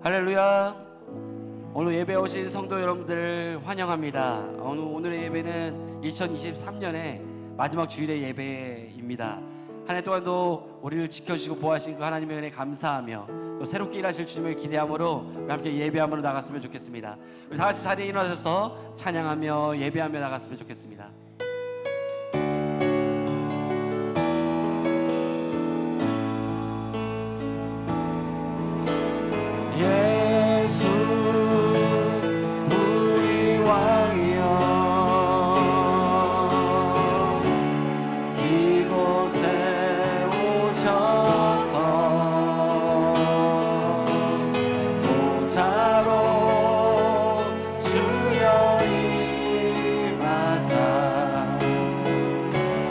할렐루야. 오늘 예배 오신 성도 여러분들 환영합니다. 오늘의 예배는 2023년의 마지막 주일의 예배입니다. 한 해 동안도 우리를 지켜주시고 보호하신 그 하나님의 은혜 감사하며 또 새롭게 일하실 주님을 기대함으로 우리 함께 예배함으로 나갔으면 좋겠습니다. 우리 다 같이 자리에 일어나셔서 찬양하며 예배하며 나갔으면 좋겠습니다. 예수 우리 왕이여 이곳에 오셔서 보좌로 주여 임하사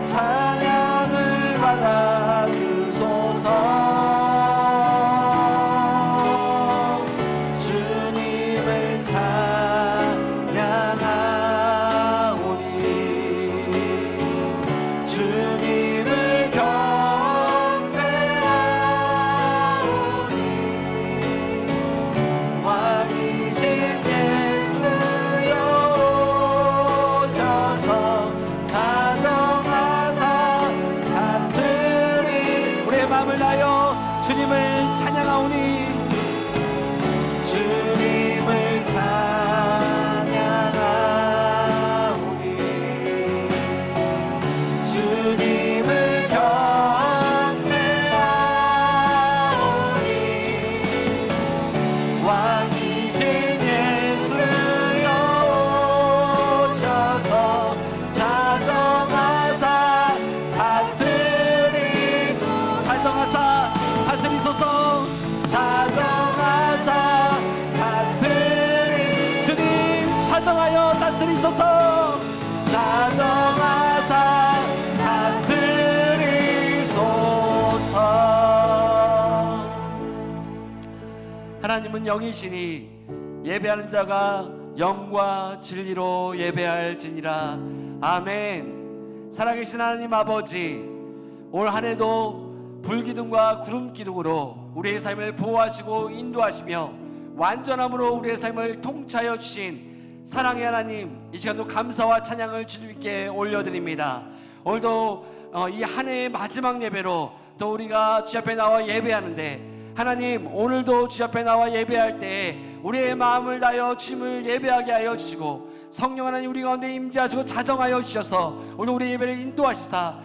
찬양을 받아주소서. 주님을 찬양하오니 주님을 찬양하오니 주님을 경배하오니 왕이신 예수여 오셔서 자정하사 다스리소서. 자정하사 다스리 주님 자정하여 다스리소서. 자정하사 다스리소서. 하나님은 영이시니 예배하는 자가 영과 진리로 예배할지니라. 아멘. 살아계신 하나님 아버지, 올 한 해도 불기둥과 구름기둥으로 우리의 삶을 보호하시고 인도하시며 완전함으로 우리의 삶을 통치하여 주신 사랑의 하나님, 이 시간도 감사와 찬양을 주님께 올려드립니다. 오늘도 이 한 해의 마지막 예배로 또 우리가 주 앞에 나와 예배하는데, 하나님 오늘도 주 앞에 나와 예배할 때 우리의 마음을 다하여 주님을 예배하게 하여 주시고 성령 하나님 우리 가운데 임재하시고 자정하여 주셔서 오늘 우리 예배를 인도하시사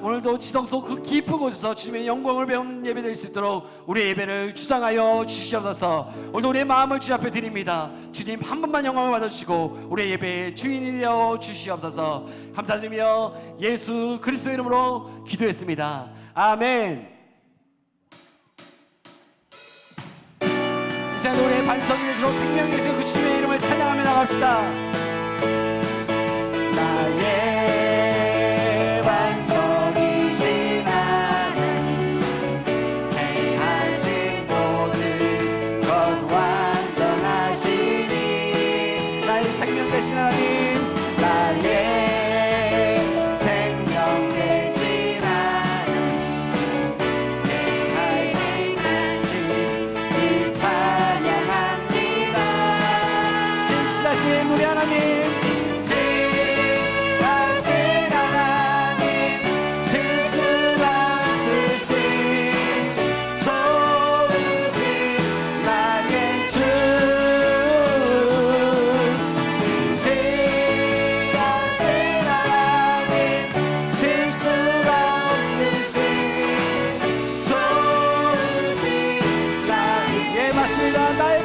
오늘도 지성 속 그 깊은 곳에서 주님의 영광을 배우는 예배 될 수 있도록 우리의 예배를 주장하여 주시옵소서. 오늘도 우리의 마음을 주 앞에 드립니다. 주님 한 번만 영광을 받아주시고 우리의 예배의 주인이 되어 주시옵소서. 감사드리며 예수 그리스도의 이름으로 기도했습니다. 아멘. 이 시간 우리의 반석이 되시고 생명이 되시고 그 주님의 이름을 찬양하며 나갑시다. 나의 되신 하나님, 나의 생명 되신 하나님, 내 하신 이 찬양합니다. 진실하신 우리 하나님, 진실하신 하나님, 실수가 없으신 좋으신 나의 주,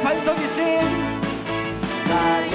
반석이신 나의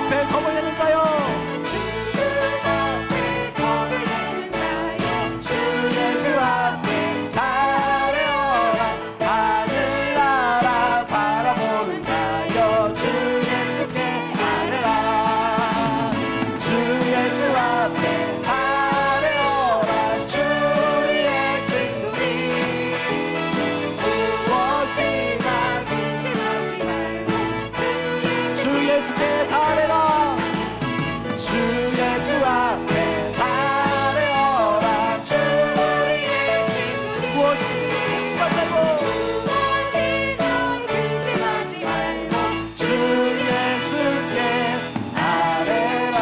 앞에 겁을 내는 자여 주 예수 앞에 달려라 하늘나라 바라보는 자여 주 예수께 아뢰라 주 예수 앞에 달려라 주의 친구니 무엇이나 근심하지 말고 주 예수께 달려라 주 예수 앞에 달려라 주 우리의 친구니 무엇이나 근심하지 말고 주 예수께 아뢰라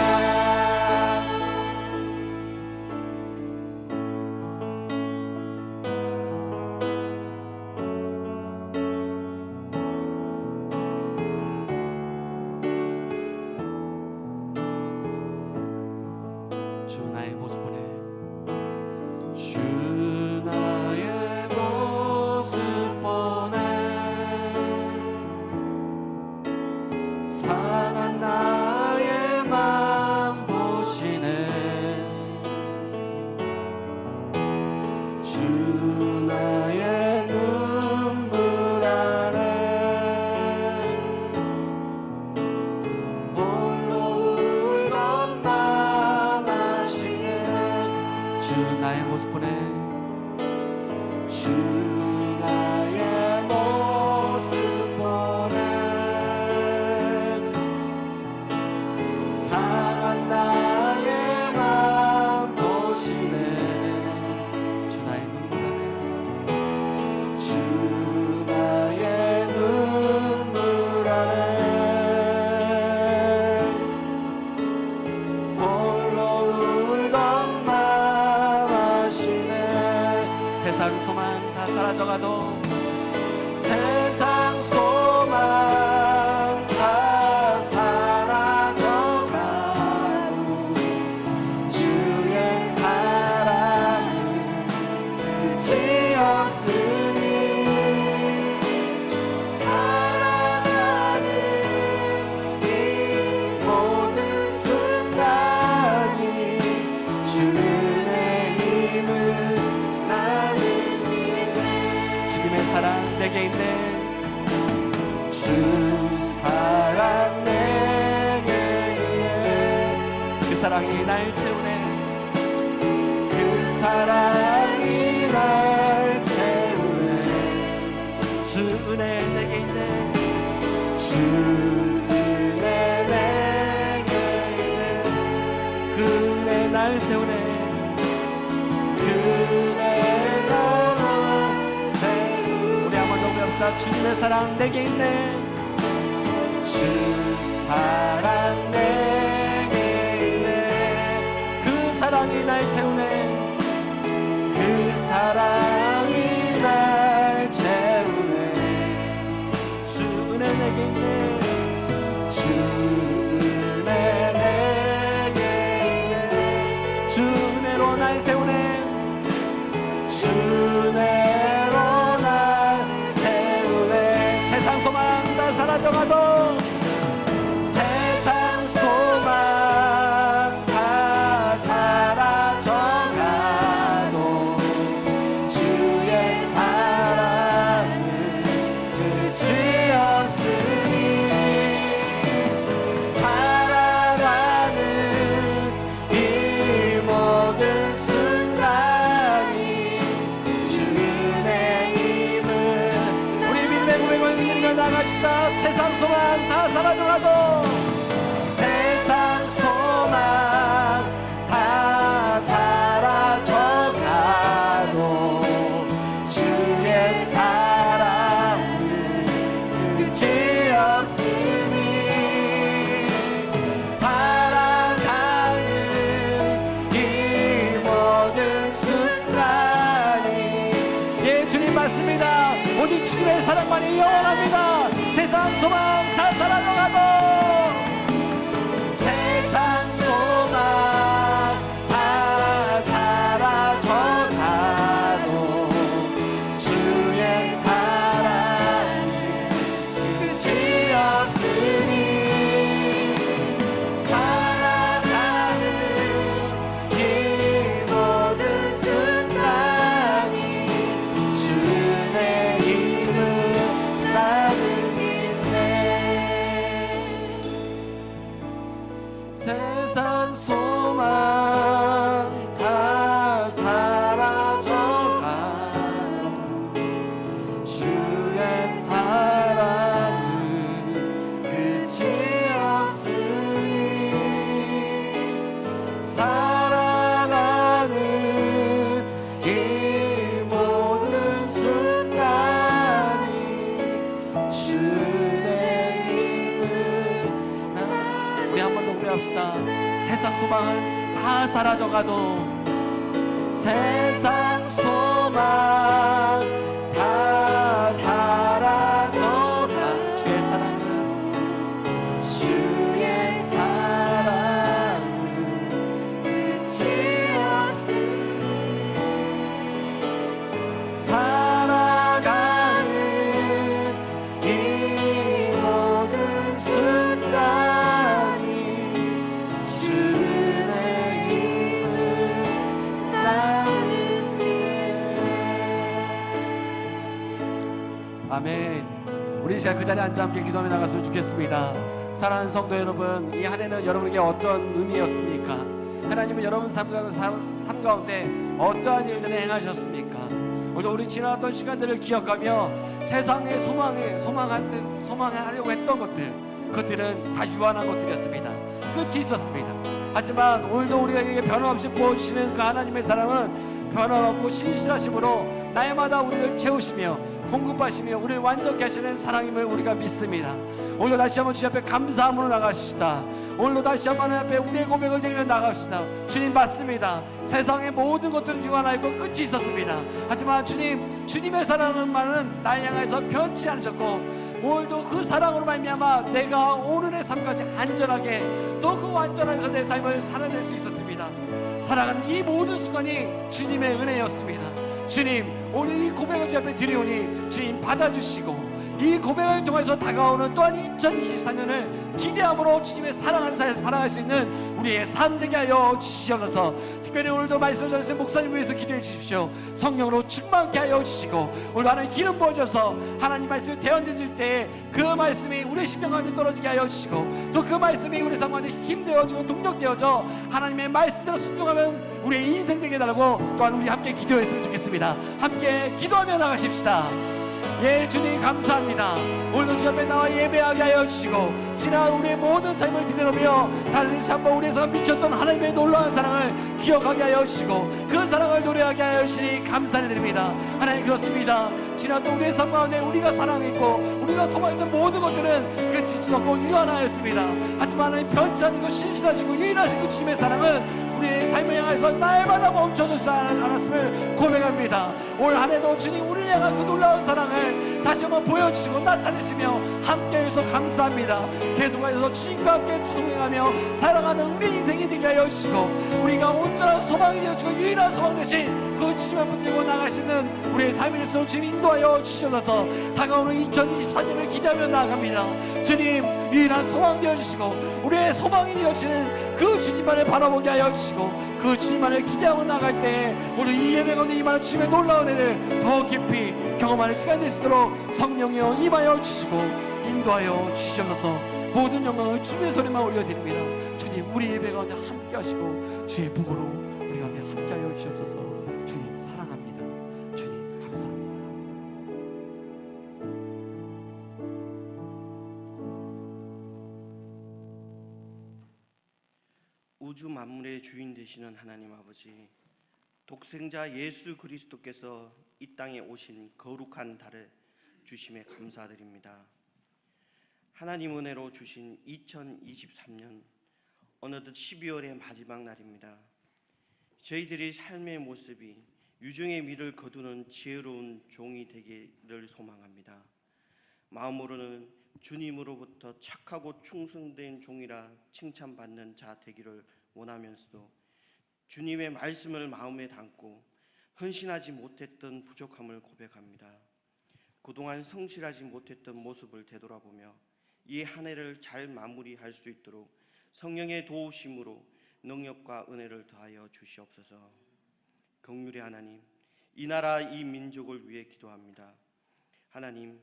주 나의 모습 보내 주 나의 모습 보내 상한 나의 맘 보시네 주 나의 눈물 아래 홀로 울던 맘 아시네 주 나의 모습 보내 주 나의 모습 보내 상한 나의 맘 보시네 주 나의 눈물 아래 주 나의 눈물 아래 홀로 울던 맘 아시네 세상 소망 다 사라져가도 세상 소망 다 사라져가도 주의 사랑은 끝이 없으니 살아가는 이 모든 순간이 주의 힘을 나는 믿네 주님의 사랑 내게 있네 주 사랑 내게 있네 그 사랑이 날 채우네 그 사랑이 날 채우네 주 은혜 내게 있네 주 은혜 내게 있네 그 은혜 날 세우네 그 은혜 날 세우네 우리 한번 높여봅시다 주님의 사랑 내게 있네 주 사랑 내게 있네 그 사랑이 날 채우네 그 사랑이 날 채우네 주 은혜 내게 있네 주 은혜 내게 있네 주 은혜로 날 세우네 주 은혜로 날 세우네 세상 소망 다 사라져가도 세상 소망 다 사라져가도 주의 사랑은 끝이 없으니 살아가는 이 모든 순간이 주의 힘을 우리 믿음의 고백을 드리며 나가십시다 세상 소망 다 사라져가도 세상 소망 다 사라져가도 주의 사랑은 끝이 없으니 살아가는 이 모든 순간이 예 주님 맞습니다 오직 주님의 사랑만이 영원합니다 세상 소망 다 사라져가도 세상 소망 다 사라져가도 주의 사랑은 끝이 없으니 소망은 다 사라져가도 세상 소망 다 사라져가 주의 사랑은 끝이 없으니 살아가는 이 모든 순간이 주의 힘을 나는 아멘. 우리 시간 그 자리에 앉아 함께 기도하며 나갔으면 좋겠습니다. 사랑하는 성도 여러분, 이 한 해는 여러분에게 어떤 의미였습니까? 하나님은 여러분 삶 가운데 어떠한 일들을 행하셨습니까? 오늘 우리 지나갔던 시간들을 기억하며 세상의 소망하려고 했던 그것들은 다 유한한 것들이었습니다. 끝이 있었습니다. 하지만 오늘도 우리에게 변함없이 부어주시는 그 하나님의 사랑은 변함없고 신실하심으로 날마다 우리를 채우시며 공급하시며 우리를 완전케 하시는 사랑임을 우리가 믿습니다. 오늘도 다시 한번 주님 앞에 감사함으로 나가시다. 오늘도 다시 한번 하나님 앞에 우리의 고백을 드리며 나갑시다. 주님 맞습니다. 세상의 모든 것들은 유한하고 끝이 있었습니다. 하지만 주님의 사랑만은 날 향해서 변치 않으셨고 오늘도 그 사랑으로 말미암아 내가 오늘의 삶까지 안전하게 또 그 완전하면서 내 삶을 살아낼 수 있었습니다. 살아가는 이 모든 순간이 주님의 은혜였습니다. 주님, 오늘 이 고백을 주 앞에 드리오니 주님 받아주시고 이 고백을 통해서 다가오는 또한 2024년을 기대함으로 주님의 사랑하는 사이에서 살아갈 수 있는 우리의 삶 되게 하여 주시옵소서. 특별히 오늘도 말씀을 전하신 목사님 위해서 기도해 주십시오. 성령으로 충만케 하여 주시고 오늘 하나님 기름 부어줘서 하나님 말씀에 대언되질 때 그 말씀이 우리의 심령 가운데 떨어지게 하여 주시고 또 그 말씀이 우리 삶 가운데 힘되어지고 동력되어져 하나님의 말씀대로 순종하면 우리의 인생 되게 달라고 또한 우리 함께 기도했으면 좋겠습니다. 함께 기도하며 나가십시다. 예, 주님 감사합니다. 오늘도 주 앞에 나와 예배하게 하여 주시고 지난 우리의 모든 삶을 뒤돌아보며 다시 한번 우리에서 미쳤던 하나님의 놀라운 사랑을 기억하게 하여 주시고 그 사랑을 노래하게 하여 주시니 감사를 드립니다. 하나님 그렇습니다. 지났던 우리의 삶 가운데 우리가 사랑했고 우리가 소망했던 모든 것들은 끝이 없고 유한하였습니다. 하지만 하나님 변치 않으시고 신실하시고 유일하신 그 주님의 사랑은 우리의 삶을 향해서 날마다 멈춰주지 않았음을 고백합니다. 올 한 해도 주님 우리를 향한 그 놀라운 사랑을 다시 한번 보여주시고 나타내시며 함께해서 감사합니다. 계속해서 주님과 함께 동행하며 살아가는 우리 인생이 되게 하여 주시고 우리가 온전한 소망이 되어주고 유일한 소망 되신 그 주님을 붙들고 나가시는 우리의 삶이 될수록 주님 인도하여 주셔서 다가오는 2024년을 기대하며 나아갑니다. 주님 유일한 소망 되어주시고 우리의 소망이 되어지는 그 주님만을 바라보게 하여 주시고 그 주님만을 기대하고 나갈 때 우리 이 예배 가운데 임하는 주님의 놀라운 은혜를 더 깊이 경험하는 시간 될 수 있도록 성령이여 임하여 주시고 인도하여 주시옵소서. 모든 영광을 주님의 소리만 올려드립니다. 주님 우리 예배 가운데 함께 하시고 주의 복으로 우리 가운데 함께 하여 주시옵소서. 주님 사랑합니다. 주님 감사합니다. 우주 만물의 주인 되시는 하나님 아버지, 독생자 예수 그리스도께서 이 땅에 오신 거룩한 달을 주심에 감사드립니다. 하나님 은혜로 주신 2023년 어느덧 12월의 마지막 날입니다. 저희들이 삶의 모습이 유종의 미를 거두는 지혜로운 종이 되기를 소망합니다. 마음으로는 주님으로부터 착하고 충성된 종이라 칭찬받는 자 되기를 원하면서도 주님의 말씀을 마음에 담고 헌신하지 못했던 부족함을 고백합니다. 그동안 성실하지 못했던 모습을 되돌아보며 이 한 해를 잘 마무리할 수 있도록 성령의 도우심으로 능력과 은혜를 더하여 주시옵소서. 긍휼의 하나님, 이 나라 이 민족을 위해 기도합니다. 하나님,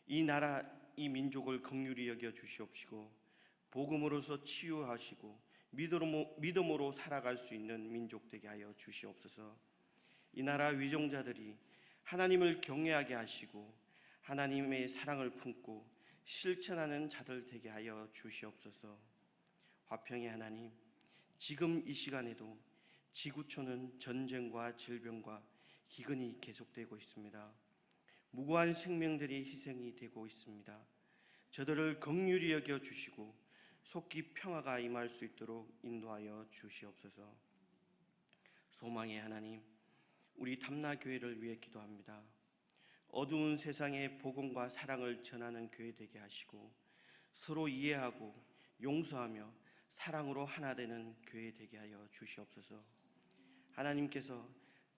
이 나라 이 민족을 긍휼히 여겨 주시옵시고 복음으로서 치유하시고 믿음으로 살아갈 수 있는 민족 되게 하여 주시옵소서. 이 나라 위종자들이 하나님을 경외하게 하시고 하나님의 사랑을 품고 실천하는 자들 되게 하여 주시옵소서. 화평의 하나님, 지금 이 시간에도 지구촌은 전쟁과 질병과 기근이 계속되고 있습니다. 무고한 생명들이 희생이 되고 있습니다. 저들을 긍휼히 여겨 주시고 속히 평화가 임할 수 있도록 인도하여 주시옵소서. 소망의 하나님, 우리 탐나교회를 위해 기도합니다. 어두운 세상에 복음과 사랑을 전하는 교회 되게 하시고 서로 이해하고 용서하며 사랑으로 하나 되는 교회 되게 하여 주시옵소서. 하나님께서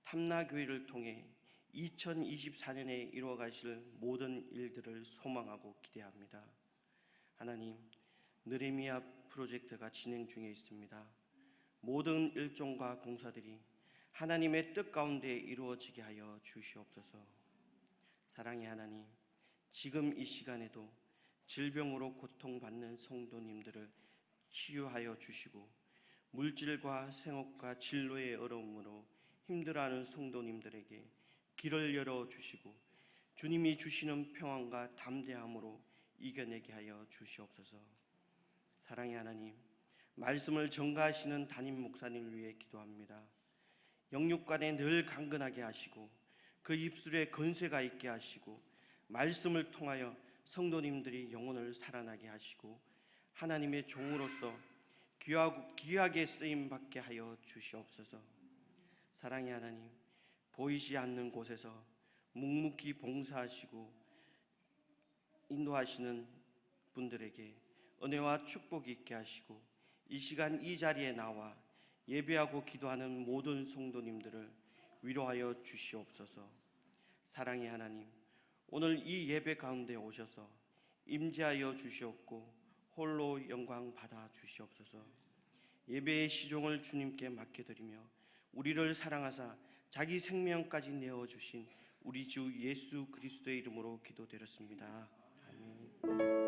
탐나교회를 통해 2024년에 이루어 가실 모든 일들을 소망하고 기대합니다. 하나님, 느헤미야 프로젝트가 진행 중에 있습니다. 모든 일종과 공사들이 하나님의 뜻 가운데 이루어지게 하여 주시옵소서. 사랑의 하나님, 지금 이 시간에도 질병으로 고통받는 성도님들을 치유하여 주시고 물질과 생업과 진로의 어려움으로 힘들어하는 성도님들에게 길을 열어주시고 주님이 주시는 평안과 담대함으로 이겨내게 하여 주시옵소서. 사랑의 하나님, 말씀을 전가하시는 담임 목사님을 위해 기도합니다. 영육간에 늘 강건하게 하시고 그 입술에 건쇠가 있게 하시고 말씀을 통하여 성도님들이 영혼을 살아나게 하시고 하나님의 종으로서 귀하게 쓰임받게 하여 주시옵소서. 사랑의 하나님, 보이지 않는 곳에서 묵묵히 봉사하시고 인도하시는 분들에게 은혜와 축복이 있게 하시고 이 시간 이 자리에 나와 예배하고 기도하는 모든 성도님들을 위로하여 주시옵소서. 사랑의 하나님, 오늘 이 예배 가운데 오셔서 임재하여 주시옵고 홀로 영광 받아 주시옵소서. 예배의 시종을 주님께 맡겨드리며 우리를 사랑하사 자기 생명까지 내어주신 우리 주 예수 그리스도의 이름으로 기도드렸습니다. 아멘.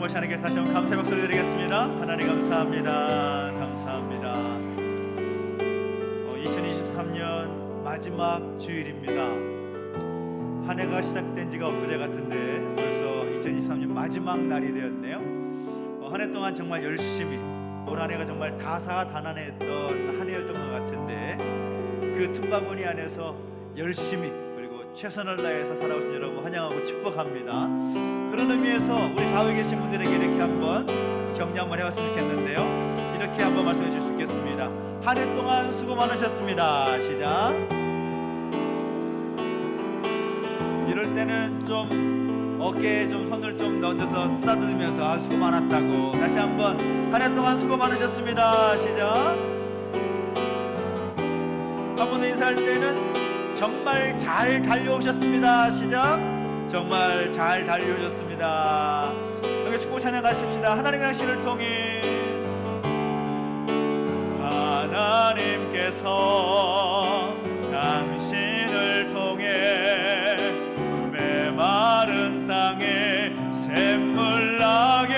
것이 하나님께 다시 한번 감사의 목소리 드리겠습니다. 하나님 감사합니다. 감사합니다. 2023년 마지막 주일입니다. 한 해가 시작된 지가 엊그제 같은데 벌써 2023년 마지막 날이 되었네요. 한 해 동안 정말 열심히, 올 한 해가 정말 다사다난했던 한 해였던 것 같은데 그 틈바구니 안에서 열심히 그리고 최선을 다해서 살아오신 여러분 환영하고 축복합니다. 그런 의미에서 우리 사회에 계신 분들에게 이렇게 한번 격려 한번 해봤으면 좋겠는데요. 이렇게 한번 말씀해 주실 수 있겠습니다. 한 해 동안 수고 많으셨습니다. 시작. 이럴 때는 좀 어깨에 좀 손을 좀 넣어서 쓰다듬으면서 수고 많았다고 다시 한번 한 해 동안 수고 많으셨습니다. 시작. 한 번 더 인사할 때는 정말 잘 달려오셨습니다. 시작. 정말 잘 달려오셨습니다. 여기 축복 찬양하십시다. 하나님의 당신을 통해 하나님께서 당신을 통해 메마른 땅에 샘물 나게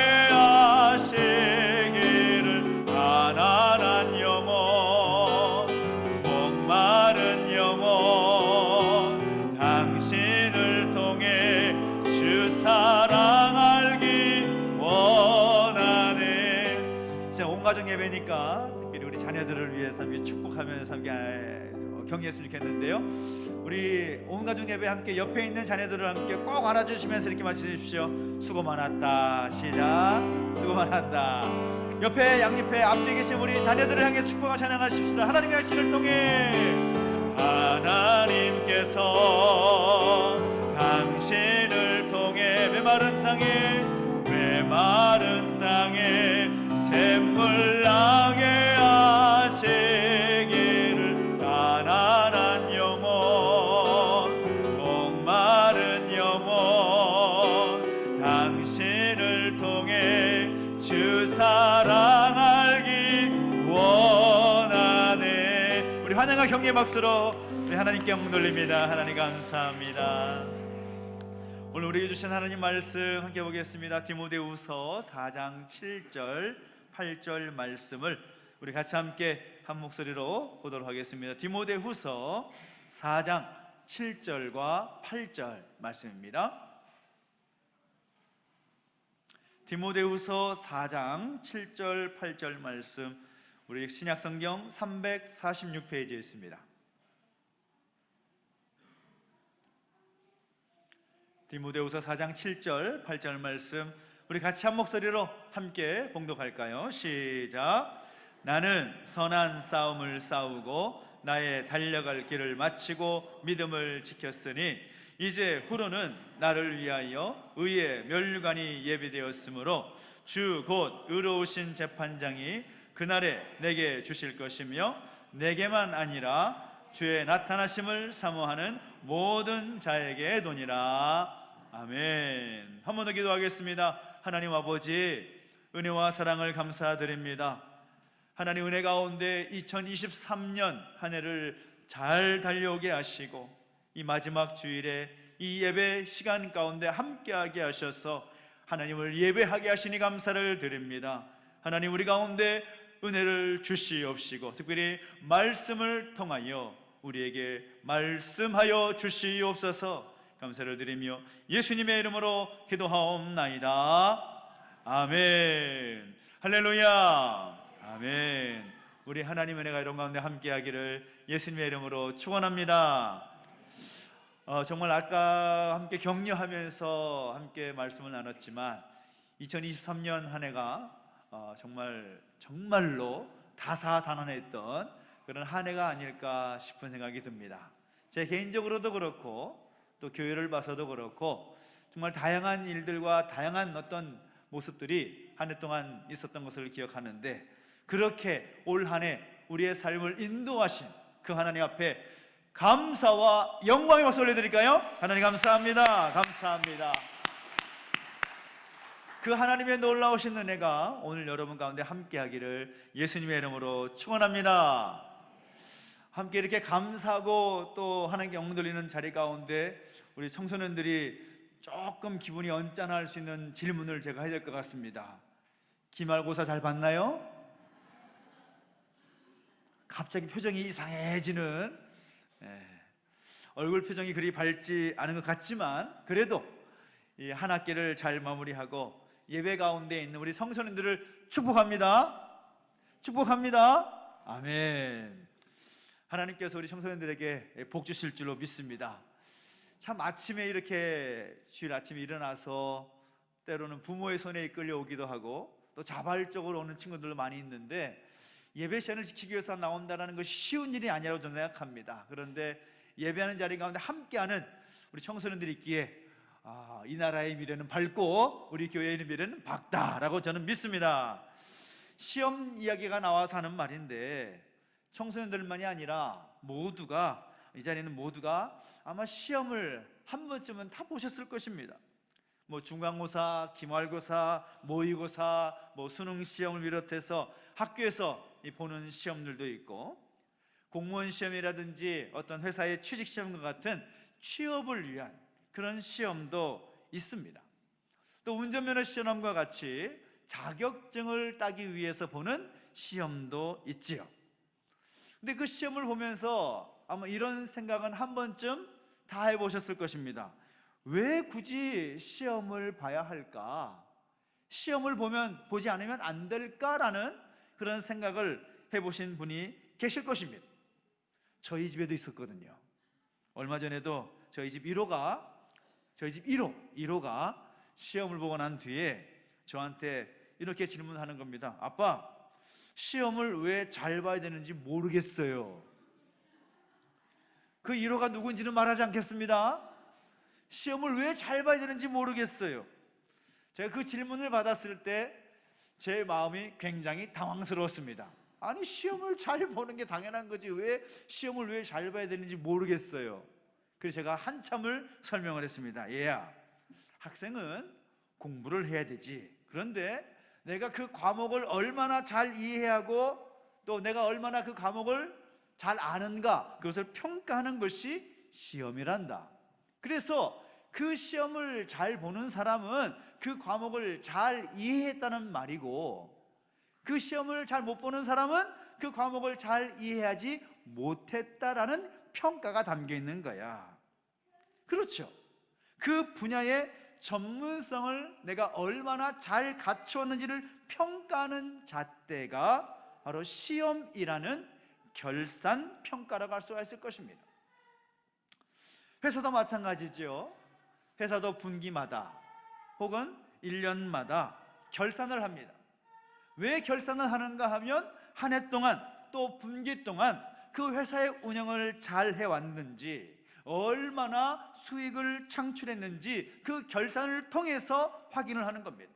하시기를 가난한 영혼 목마른 영혼 당신을 통해 주 사랑 알기 원하네. 진짜 온 가정 예배니까 특별히 우리 자녀들을 위해서 함께 축복하면서 함께 격려했으면 좋겠는데요. 우리 온 가족 예배 함께 옆에 있는 자녀들을 함께 꼭 안아주시면서 이렇게 말씀해 주십시오. 수고 많았다. 시작. 수고 많았다. 옆에 양옆에 앞뒤에 계신 우리 자녀들을 향해 축복과 찬양하십시다. 하나님의 당신을 통해 하나님께서 당신을 통해 메마른 땅에 샘물 나게 하시기를 가난한 영혼 목마른 영혼 당신을 통해 주 사랑 알기 원하네. 우리 환영과 격려의 박수로 우리 하나님께 영광 돌립니다. 하나님 감사합니다. 오늘 우리에게 주신 하나님 말씀 함께 보겠습니다. 디모데후서 4장 7절 8절 말씀을 우리 같이 함께 한 목소리로 보도록 하겠습니다. 디모데후서 4장 7절과 8절 말씀입니다. 디모데후서 4장 7절 8절 말씀 우리 신약성경 346페이지에 있습니다. 디모데후서 4장 7절 8절 말씀 우리 같이 한 목소리로 함께 봉독할까요? 시작. 나는 선한 싸움을 싸우고 나의 달려갈 길을 마치고 믿음을 지켰으니 이제 후로는 나를 위하여 의의 면류관이 예비되었으므로 주 곧 의로우신 재판장이 그날에 내게 주실 것이며 내게만 아니라 주의 나타나심을 사모하는 모든 자에게 도니라. 아멘. 한 번 더 기도하겠습니다. 하나님 아버지 은혜와 사랑을 감사드립니다. 하나님 은혜 가운데 2023년 한 해를 잘 달려오게 하시고 이 마지막 주일에 이 예배 시간 가운데 함께하게 하셔서 하나님을 예배하게 하시니 감사를 드립니다. 하나님 우리 가운데 은혜를 주시옵시고 특별히 말씀을 통하여 우리에게 말씀하여 주시옵소서 감사를 드리며 예수님의 이름으로 기도하옵나이다. 아멘. 할렐루야. 아멘. 우리 하나님의 은혜가 이런 가운데 함께하기를 예수님의 이름으로 축원합니다. 정말 아까 함께 격려하면서 함께 말씀을 나눴지만 2023년 한 해가 정말로 다사다난했던 그런 한 해가 아닐까 싶은 생각이 듭니다. 제 개인적으로도 그렇고 또 교회를 봐서도 그렇고 정말 다양한 일들과 다양한 어떤 모습들이 한 해 동안 있었던 것을 기억하는데 그렇게 올 한 해 우리의 삶을 인도하신 그 하나님 앞에 감사와 영광의 박수 올려드릴까요? 하나님 감사합니다. 감사합니다. 그 하나님의 놀라우신 은혜가 오늘 여러분 가운데 함께하기를 예수님의 이름으로 축원합니다. 함께 이렇게 감사하고 또 하나님께 영광 돌리는 자리 가운데 우리 청소년들이 조금 기분이 언짢아할 수 있는 질문을 제가 해야 될 것 같습니다. 기말고사 잘 봤나요? 갑자기 표정이 이상해지는, 얼굴 표정이 그리 밝지 않은 것 같지만 그래도 이 한 학기를 잘 마무리하고 예배 가운데 있는 우리 청소년들을 축복합니다. 축복합니다. 아멘. 하나님께서 우리 청소년들에게 복 주실 줄로 믿습니다. 참 아침에 이렇게 주일 아침에 일어나서 때로는 부모의 손에 이끌려 오기도 하고 또 자발적으로 오는 친구들도 많이 있는데 예배 시간을 지키기 위해서 나온다는 것이 쉬운 일이 아니라고 저는 생각합니다. 그런데 예배하는 자리 가운데 함께하는 우리 청소년들이 있기에 이 나라의 미래는 밝고 우리 교회의 미래는 밝다라고 저는 믿습니다. 시험 이야기가 나와서 하는 말인데 청소년들만이 아니라 모두가, 이 자리에는 모두가 아마 시험을 한 번쯤은 다 보셨을 것입니다. 뭐 중간고사, 기말고사, 모의고사, 뭐 수능 시험을 비롯해서 학교에서 보는 시험들도 있고 공무원 시험이라든지 어떤 회사의 취직 시험과 같은 취업을 위한 그런 시험도 있습니다. 또 운전면허 시험과 같이 자격증을 따기 위해서 보는 시험도 있지요. 근데 그 시험을 보면서 아마 이런 생각은 한 번쯤 다 해보셨을 것입니다. 왜 굳이 시험을 봐야 할까? 시험을 보지 않으면 안 될까라는 그런 생각을 해보신 분이 계실 것입니다. 저희 집에도 있었거든요. 얼마 전에도 저희 집 1호가 시험을 보고 난 뒤에 저한테 이렇게 질문하는 겁니다. 아빠, 시험을 왜 잘 봐야 되는지 모르겠어요. 그 1호가 누군지는 말하지 않겠습니다. 시험을 왜 잘 봐야 되는지 모르겠어요. 제가 그 질문을 받았을 때 제 마음이 굉장히 당황스러웠습니다. 아니, 시험을 잘 보는 게 당연한 거지 왜 시험을 왜 잘 봐야 되는지 모르겠어요. 그래서 제가 한참을 설명을 했습니다. 얘야, 학생은 공부를 해야 되지. 그런데 내가 그 과목을 얼마나 잘 이해하고 또 내가 얼마나 그 과목을 잘 아는가, 그것을 평가하는 것이 시험이란다. 그래서 그 시험을 잘 보는 사람은 그 과목을 잘 이해했다는 말이고 그 시험을 잘 못 보는 사람은 그 과목을 잘 이해하지 못했다라는 평가가 담겨 있는 거야. 그렇죠. 그 분야의 전문성을 내가 얼마나 잘 갖추었는지를 평가하는 잣대가 바로 시험이라는 결산 평가라고 할 수가 있을 것입니다. 회사도 마찬가지죠. 회사도 분기마다 혹은 1년마다 결산을 합니다. 왜 결산을 하는가 하면 한 해 동안 또 분기 동안 그 회사의 운영을 잘 해왔는지 얼마나 수익을 창출했는지 그 결산을 통해서 확인을 하는 겁니다.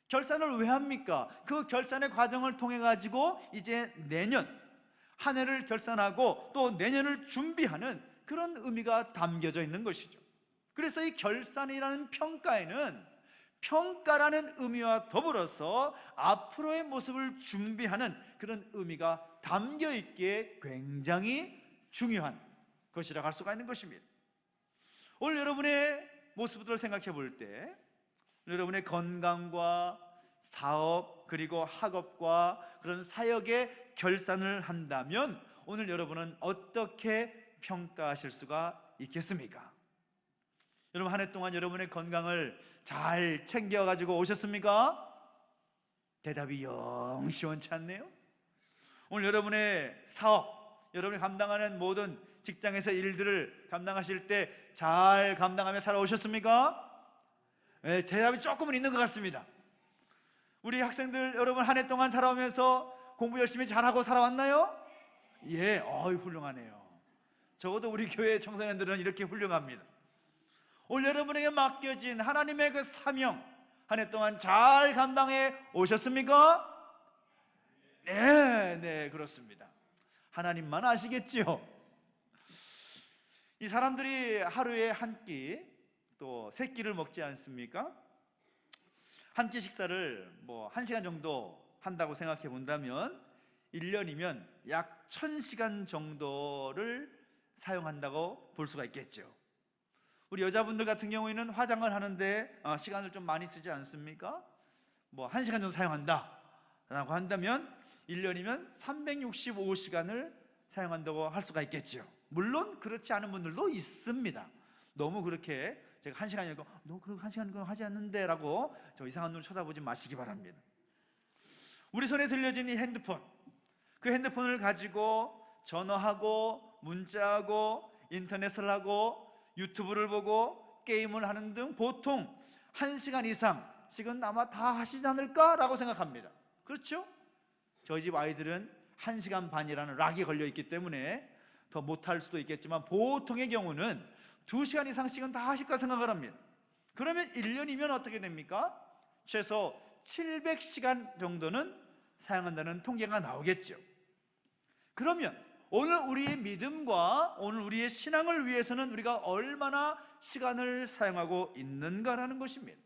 결산을 왜 합니까? 그 결산의 과정을 통해 가지고 이제 내년 한 해를 결산하고 또 내년을 준비하는 그런 의미가 담겨져 있는 것이죠. 그래서 이 결산이라는 평가에는 평가라는 의미와 더불어서 앞으로의 모습을 준비하는 그런 의미가 담겨 있기에 굉장히 중요한 것이라고 할 수가 있는 것입니다. 오늘 여러분의 모습을 생각해 볼 때 여러분의 건강과 사업 그리고 학업과 그런 사역의 결산을 한다면 오늘 여러분은 어떻게 평가하실 수가 있겠습니까? 여러분 한 해 동안 여러분의 건강을 잘 챙겨가지고 오셨습니까? 대답이 영 시원치 않네요. 오늘 여러분의 사업, 여러분이 감당하는 모든 직장에서 일들을 감당하실 때 잘 감당하며 살아오셨습니까? 네, 대답이 조금은 있는 것 같습니다. 우리 학생들 여러분 한 해 동안 살아오면서 공부 열심히 잘하고 살아왔나요? 예, 훌륭하네요. 적어도 우리 교회 청소년들은 이렇게 훌륭합니다. 오늘 여러분에게 맡겨진 하나님의 그 사명 한 해 동안 잘 감당해 오셨습니까? 네, 그렇습니다. 하나님만 아시겠지요. 이 사람들이 하루에 한 끼, 또 세 끼를 먹지 않습니까? 한 끼 식사를 뭐 1시간 정도 한다고 생각해 본다면 1년이면 약 1000시간 정도를 사용한다고 볼 수가 있겠죠. 우리 여자분들 같은 경우에는 화장을 하는데 시간을 좀 많이 쓰지 않습니까? 뭐 1시간 정도 사용한다 라고 한다면 1년이면 365시간을 사용한다고 할 수가 있겠죠. 물론 그렇지 않은 분들도 있습니다. 너무 그렇게 제가 1시간이니까 너 그렇게 1시간 하지 않는데 라고 저 이상한 눈을 쳐다보지 마시기 바랍니다. 우리 손에 들려진 이 핸드폰, 그 핸드폰을 가지고 전화하고 문자하고 인터넷을 하고 유튜브를 보고 게임을 하는 등 보통 1시간 이상씩은 아마 다 하시지 않을까라고 생각합니다. 그렇죠? 저희 집 아이들은 1시간 반이라는 락이 걸려 있기 때문에 더 못할 수도 있겠지만 보통의 경우는 2시간 이상씩은 다 하실까 생각을 합니다. 그러면 1년이면 어떻게 됩니까? 최소 700시간 정도는 사용한다는 통계가 나오겠죠. 그러면 오늘 우리의 믿음과 오늘 우리의 신앙을 위해서는 우리가 얼마나 시간을 사용하고 있는가라는 것입니다.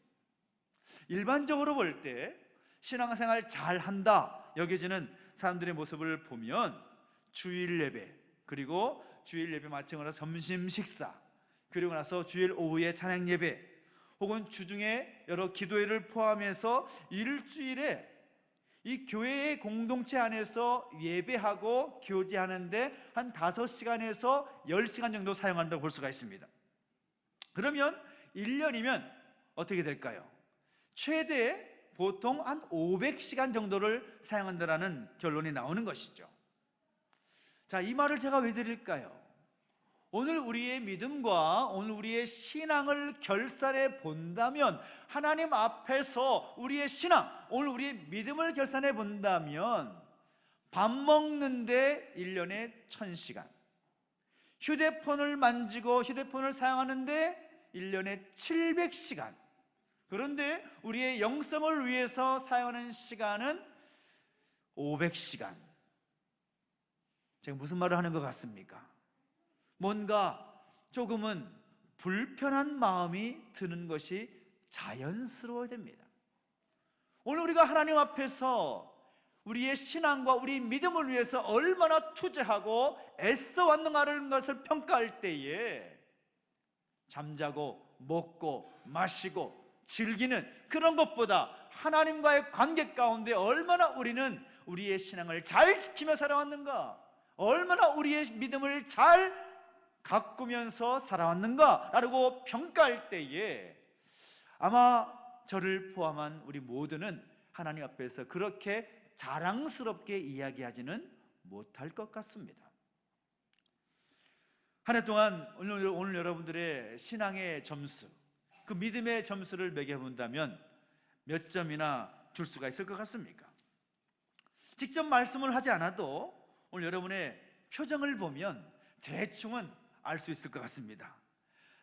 일반적으로 볼 때 신앙생활 잘한다 여겨지는 사람들의 모습을 보면 주일 예배, 그리고 주일 예배 마치고 나서 점심 식사, 그리고 나서 주일 오후에 찬양 예배, 혹은 주중에 여러 기도회를 포함해서 일주일에 이 교회의 공동체 안에서 예배하고 교제하는데 한 5시간에서 10시간 정도 사용한다고 볼 수가 있습니다. 그러면 1년이면 어떻게 될까요? 최대 보통 한 500시간 정도를 사용한다는 결론이 나오는 것이죠. 자, 이 말을 제가 왜 드릴까요? 오늘 우리의 믿음과 오늘 우리의 신앙을 결산해 본다면, 하나님 앞에서 우리의 신앙, 오늘 우리의 믿음을 결산해 본다면 밥 먹는데 1년에 1000시간, 휴대폰을 만지고 휴대폰을 사용하는데 1년에 700시간, 그런데 우리의 영성을 위해서 사용하는 시간은 500시간. 제가 무슨 말을 하는 것 같습니까? 뭔가 조금은 불편한 마음이 드는 것이 자연스러워야 됩니다. 오늘 우리가 하나님 앞에서 우리의 신앙과 우리 믿음을 위해서 얼마나 투자하고 애써 왔는가라는 것을 평가할 때에 잠자고 먹고 마시고 즐기는 그런 것보다 하나님과의 관계 가운데 얼마나 우리는 우리의 신앙을 잘 지키며 살아왔는가, 얼마나 우리의 믿음을 잘 가꾸면서 살아왔는가라고 평가할 때에 아마 저를 포함한 우리 모두는 하나님 앞에서 그렇게 자랑스럽게 이야기하지는 못할 것 같습니다. 한 해 동안 오늘 여러분들의 신앙의 점수, 그 믿음의 점수를 매겨본다면 몇 점이나 줄 수가 있을 것 같습니까? 직접 말씀을 하지 않아도 오늘 여러분의 표정을 보면 대충은 알 수 있을 것 같습니다.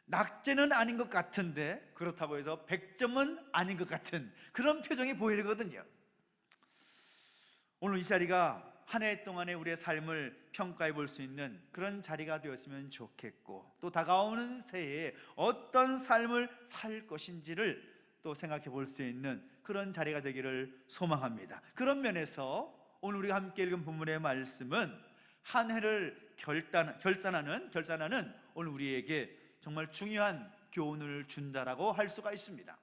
낙제는 아닌 것 같은데 그렇다고 해서 100점은 아닌 것 같은 그런 표정이 보이거든요. 오늘 이 자리가 한 해 동안의 우리의 삶을 평가해 볼 수 있는 그런 자리가 되었으면 좋겠고, 또 다가오는 새해에 어떤 삶을 살 것인지를 또 생각해 볼 수 있는 그런 자리가 되기를 소망합니다. 그런 면에서 오늘 우리가 함께 읽은 본문의 말씀은 한 해를 결산하는 오늘 우리에게 정말 중요한 교훈을 준다라고 할 수가 있습니다.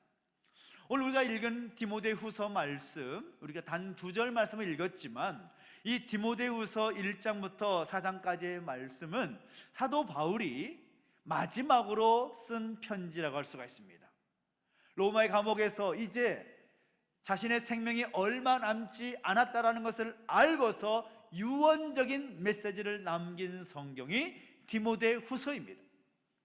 오늘 우리가 읽은 디모데후서 말씀, 우리가 단 2절 말씀을 읽었지만 이 디모데후서 1장부터 4장까지의 말씀은 사도 바울이 마지막으로 쓴 편지라고 할 수가 있습니다. 로마의 감옥에서 이제 자신의 생명이 얼마 남지 않았다라는 것을 알고서 유언적인 메시지를 남긴 성경이 디모데후서입니다.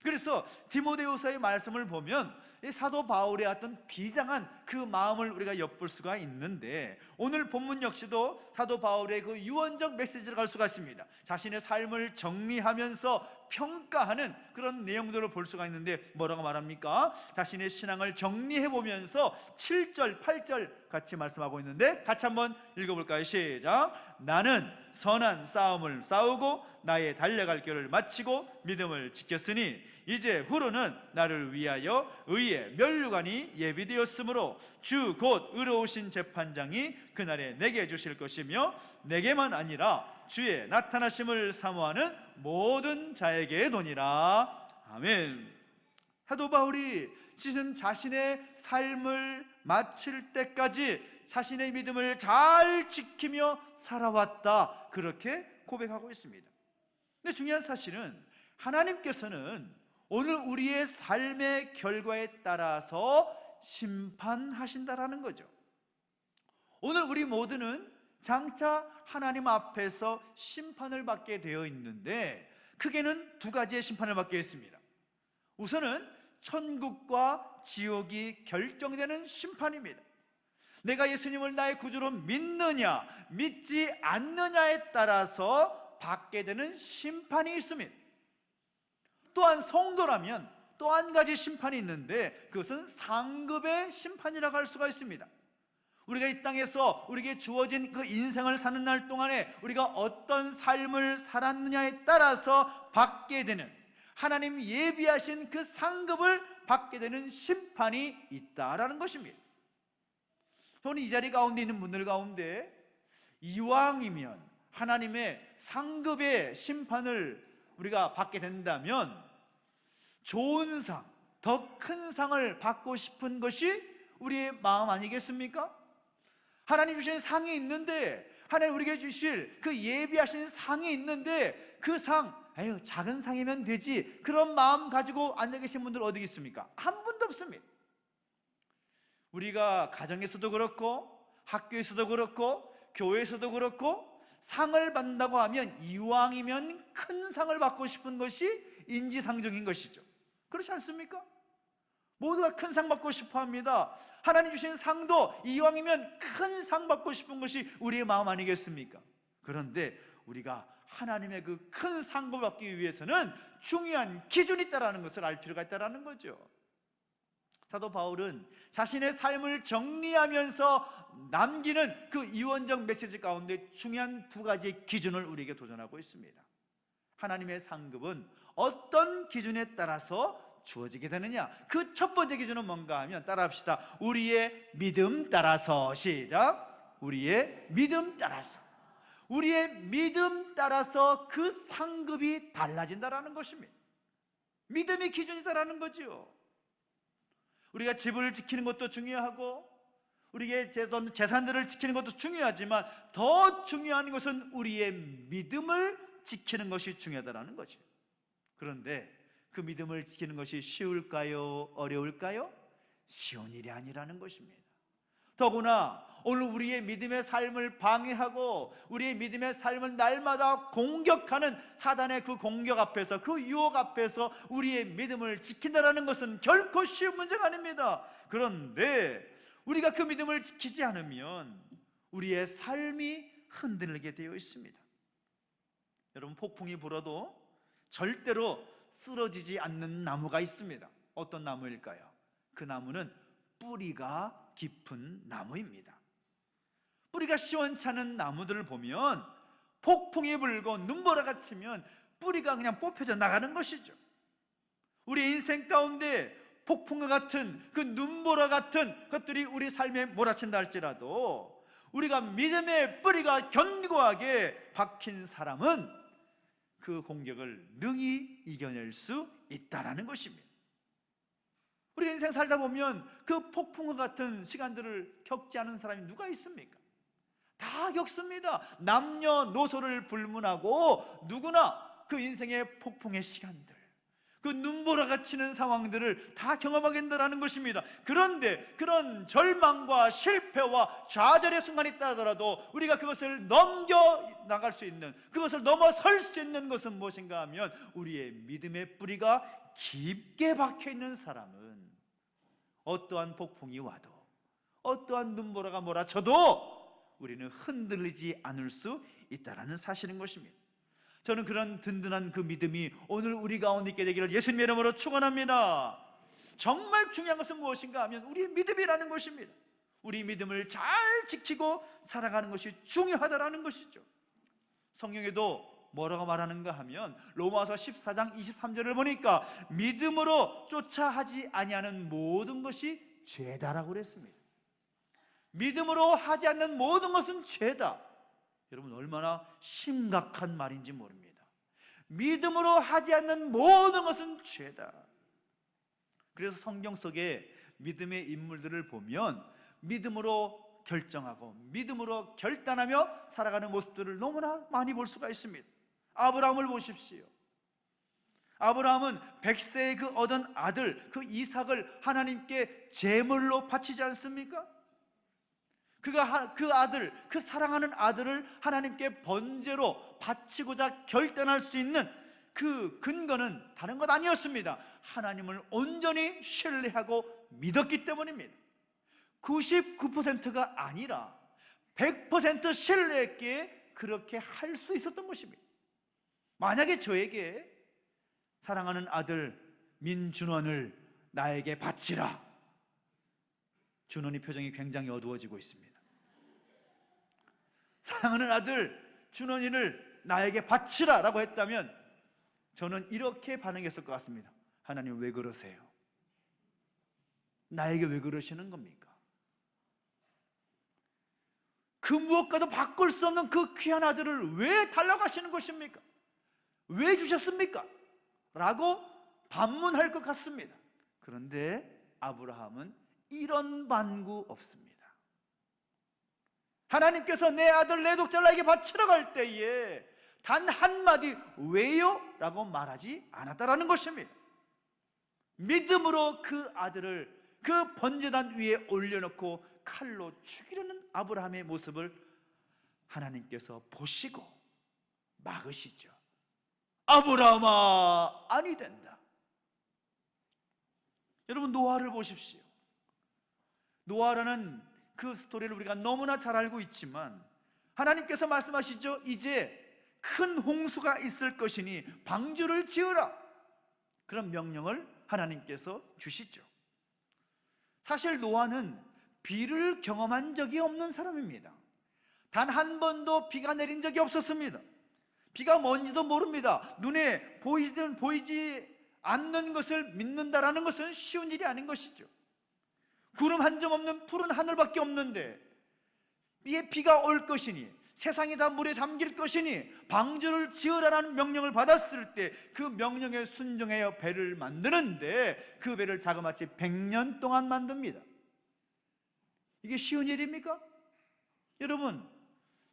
그래서 디모데후서의 말씀을 보면 이 사도 바울의 어떤 비장한 그 마음을 우리가 엿볼 수가 있는데, 오늘 본문 역시도 사도 바울의 그 유언적 메시지를 갈 수가 있습니다. 자신의 삶을 정리하면서 평가하는 그런 내용들을 볼 수가 있는데, 뭐라고 말합니까? 자신의 신앙을 정리해 보면서 7절, 8절 같이 말씀하고 있는데, 같이 한번 읽어볼까요? 시작. 나는 선한 싸움을 싸우고 나의 달려갈 길을 마치고 믿음을 지켰으니 이제 후로는 나를 위하여 의의 면류관이 예비되었으므로 주 곧 의로우신 재판장이 그날에 내게 주실 것이며 내게만 아니라 주의 나타나심을 사모하는 모든 자에게 도니라. 아멘. 사도 바울이 지금 자신의 삶을 마칠 때까지 자신의 믿음을 잘 지키며 살아왔다, 그렇게 고백하고 있습니다. 근데 중요한 사실은 하나님께서는 오늘 우리의 삶의 결과에 따라서 심판하신다라는 거죠. 오늘 우리 모두는 장차 하나님 앞에서 심판을 받게 되어 있는데, 크게는 두 가지의 심판을 받게 했습니다. 우선은 천국과 지옥이 결정되는 심판입니다. 내가 예수님을 나의 구주로 믿느냐 믿지 않느냐에 따라서 받게 되는 심판이 있습니다. 또한 성도라면 또 한 가지 심판이 있는데, 그것은 상급의 심판이라고 할 수가 있습니다. 우리가 이 땅에서 우리에게 주어진 그 인생을 사는 날 동안에 우리가 어떤 삶을 살았느냐에 따라서 받게 되는, 하나님 예비하신 그 상급을 받게 되는 심판이 있다라는 것입니다. 저는 이 자리 가운데 있는 분들 가운데 이왕이면 하나님의 상급의 심판을 우리가 받게 된다면 좋은 상, 더 큰 상을 받고 싶은 것이 우리의 마음 아니겠습니까? 하나님 주신 상이 있는데, 하나님 우리에게 주실 그 예비하신 상이 있는데, 그 상, 작은 상이면 되지, 그런 마음 가지고 앉아 계신 분들 어디 있습니까? 한 분도 없습니다. 우리가 가정에서도 그렇고 학교에서도 그렇고 교회에서도 그렇고 상을 받는다고 하면 이왕이면 큰 상을 받고 싶은 것이 인지상정인 것이죠. 그렇지 않습니까? 모두가 큰 상 받고 싶어 합니다. 하나님 주신 상도 이왕이면 큰 상 받고 싶은 것이 우리의 마음 아니겠습니까? 그런데 우리가 하나님의 그 큰 상을 받기 위해서는 중요한 기준이 있다는 것을 알 필요가 있다는 거죠. 사도 바울은 자신의 삶을 정리하면서 남기는 그 이원적 메시지 가운데 중요한 두 가지의 기준을 우리에게 도전하고 있습니다. 하나님의 상급은 어떤 기준에 따라서 주어지게 되느냐, 그 첫 번째 기준은 뭔가 하면, 따라합시다. 우리의 믿음 따라서. 시작. 우리의 믿음 따라서. 우리의 믿음 따라서 그 상급이 달라진다라는 것입니다. 믿음이 기준이다라는 거죠. 우리가 집을 지키는 것도 중요하고 우리의 재산들을 지키는 것도 중요하지만 더 중요한 것은 우리의 믿음을 지키는 것이 중요하다는 거죠. 그런데 그 믿음을 지키는 것이 쉬울까요? 어려울까요? 쉬운 일이 아니라는 것입니다. 더구나 오늘 우리의 믿음의 삶을 방해하고 우리의 믿음의 삶을 날마다 공격하는 사단의 그 공격 앞에서, 그 유혹 앞에서 우리의 믿음을 지킨다는 것은 결코 쉬운 문제가 아닙니다. 그런데 우리가 그 믿음을 지키지 않으면 우리의 삶이 흔들리게 되어 있습니다. 여러분, 폭풍이 불어도 절대로 쓰러지지 않는 나무가 있습니다. 어떤 나무일까요? 그 나무는 뿌리가 깊은 나무입니다. 뿌리가 시원찮은 나무들을 보면 폭풍이 불고 눈보라가 치면 뿌리가 그냥 뽑혀져 나가는 것이죠. 우리 인생 가운데 폭풍과 같은 그 눈보라 같은 것들이 우리 삶에 몰아친다 할지라도 우리가 믿음의 뿌리가 견고하게 박힌 사람은 그 공격을 능히 이겨낼 수 있다라는 것입니다. 우리 인생 살다 보면 그 폭풍과 같은 시간들을 겪지 않은 사람이 누가 있습니까? 다 겪습니다. 남녀노소를 불문하고 누구나 그 인생의 폭풍의 시간들, 그 눈보라가 치는 상황들을 다 경험하게 된다는 것입니다. 그런데 그런 절망과 실패와 좌절의 순간이 있다 하더라도 우리가 그것을 넘겨나갈 수 있는, 그것을 넘어설 수 있는 것은 무엇인가 하면 우리의 믿음의 뿌리가 깊게 박혀있는 사람은 어떠한 폭풍이 와도 어떠한 눈보라가 몰아쳐도 우리는 흔들리지 않을 수 있다는 사실인 것입니다. 저는 그런 든든한 그 믿음이 오늘 우리 가운데 있게 되기를 예수님의 이름으로 축원합니다. 정말 중요한 것은 무엇인가 하면 우리의 믿음이라는 것입니다. 우리 믿음을 잘 지키고 살아가는 것이 중요하다라는 것이죠. 성경에도 뭐라고 말하는가 하면 로마서 14장 23절을 보니까 믿음으로 쫓아 하지 아니하는 모든 것이 죄다라고 그랬습니다. 믿음으로 하지 않는 모든 것은 죄다. 여러분, 얼마나 심각한 말인지 모릅니다. 믿음으로 하지 않는 모든 것은 죄다. 그래서 성경 속에 믿음의 인물들을 보면 믿음으로 결정하고 믿음으로 결단하며 살아가는 모습들을 너무나 많이 볼 수가 있습니다. 아브라함을 보십시오. 아브라함은 100세에 그 얻은 아들 그 이삭을 하나님께 제물로 바치지 않습니까? 그가 그 아들, 그 사랑하는 아들을 하나님께 번제로 바치고자 결단할 수 있는 그 근거는 다른 것 아니었습니다. 하나님을 온전히 신뢰하고 믿었기 때문입니다. 99%가 아니라 100% 신뢰했기에 그렇게 할 수 있었던 것입니다. 만약에 저에게 사랑하는 아들 민준원을 나에게 바치라, 준원이 표정이 굉장히 어두워지고 있습니다. 사랑하는 아들 준원이를 나에게 바치라 라고 했다면 저는 이렇게 반응했을 것 같습니다. 하나님 왜 그러세요? 나에게 왜 그러시는 겁니까? 그 무엇과도 바꿀 수 없는 그 귀한 아들을 왜 달라고 하시는 것입니까? 왜 주셨습니까? 라고 반문할 것 같습니다. 그런데 아브라함은 이런 반구 없습니다. 하나님께서 내 아들 내 독자를 나에게 바치러 갈 때에 단 한마디 왜요? 라고 말하지 않았다라는 것입니다. 믿음으로 그 아들을 그 번제단 위에 올려놓고 칼로 죽이려는 아브라함의 모습을 하나님께서 보시고 막으시죠. 아브라함아, 아니 된다. 여러분, 노아를 보십시오. 노아라는 그 스토리를 우리가 너무나 잘 알고 있지만 하나님께서 말씀하시죠. 이제 큰 홍수가 있을 것이니 방주를 지으라. 그런 명령을 하나님께서 주시죠. 사실 노아는 비를 경험한 적이 없는 사람입니다. 단 한 번도 비가 내린 적이 없었습니다. 비가 뭔지도 모릅니다. 눈에 보이든 보이지 않는 것을 믿는다라는 것은 쉬운 일이 아닌 것이죠. 구름 한 점 없는 푸른 하늘밖에 없는데 이에 비가 올 것이니 세상이 다 물에 잠길 것이니 방주를 지으라는 명령을 받았을 때 그 명령에 순종하여 배를 만드는데 그 배를 자그마치 100년 동안 만듭니다. 이게 쉬운 일입니까?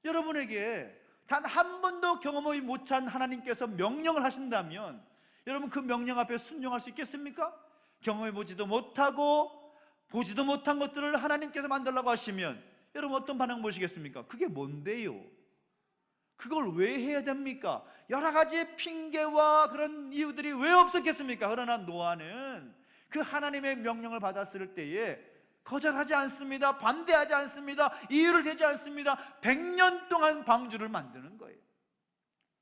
여러분에게 단 한 번도 경험하지 못한 하나님께서 명령을 하신다면 여러분 그 명령 앞에 순종할 수 있겠습니까? 경험해보지도 못하고 보지도 못한 것들을 하나님께서 만들라고 하시면 여러분 어떤 반응 보시겠습니까? 그게 뭔데요? 그걸 왜 해야 됩니까? 여러 가지 핑계와 그런 이유들이 왜 없었겠습니까? 그러나 노아는 그 하나님의 명령을 받았을 때에 거절하지 않습니다. 반대하지 않습니다. 이유를 대지 않습니다. 100년 동안 방주를 만드는 거예요.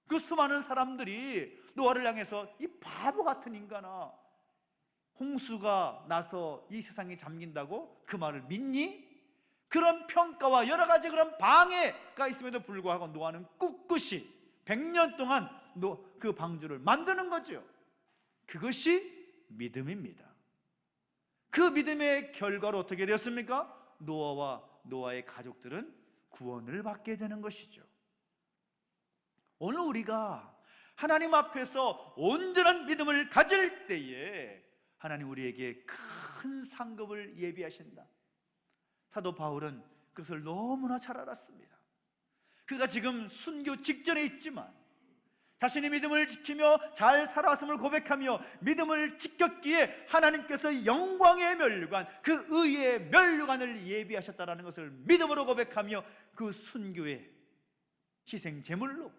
그 수많은 사람들이 노아를 향해서 이 바보 같은 인간아, 홍수가 나서 이 세상이 잠긴다고 그 말을 믿니? 그런 평가와 여러 가지 그런 방해가 있음에도 불구하고 노아는 꿋꿋이 100년 동안 그 방주를 만드는 거죠. 그것이 믿음입니다. 그 믿음의 결과로 어떻게 되었습니까? 노아와 노아의 가족들은 구원을 받게 되는 것이죠. 오늘 우리가 하나님 앞에서 온전한 믿음을 가질 때에 하나님 우리에게 큰 상급을 예비하신다. 사도 바울은 그것을 너무나 잘 알았습니다. 그가 지금 순교 직전에 있지만 자신이 믿음을 지키며 잘 살아왔음을 고백하며 믿음을 지켰기에 하나님께서 영광의 면류관, 그 의의 면류관을 예비하셨다는 것을 믿음으로 고백하며 그 순교의 희생 제물로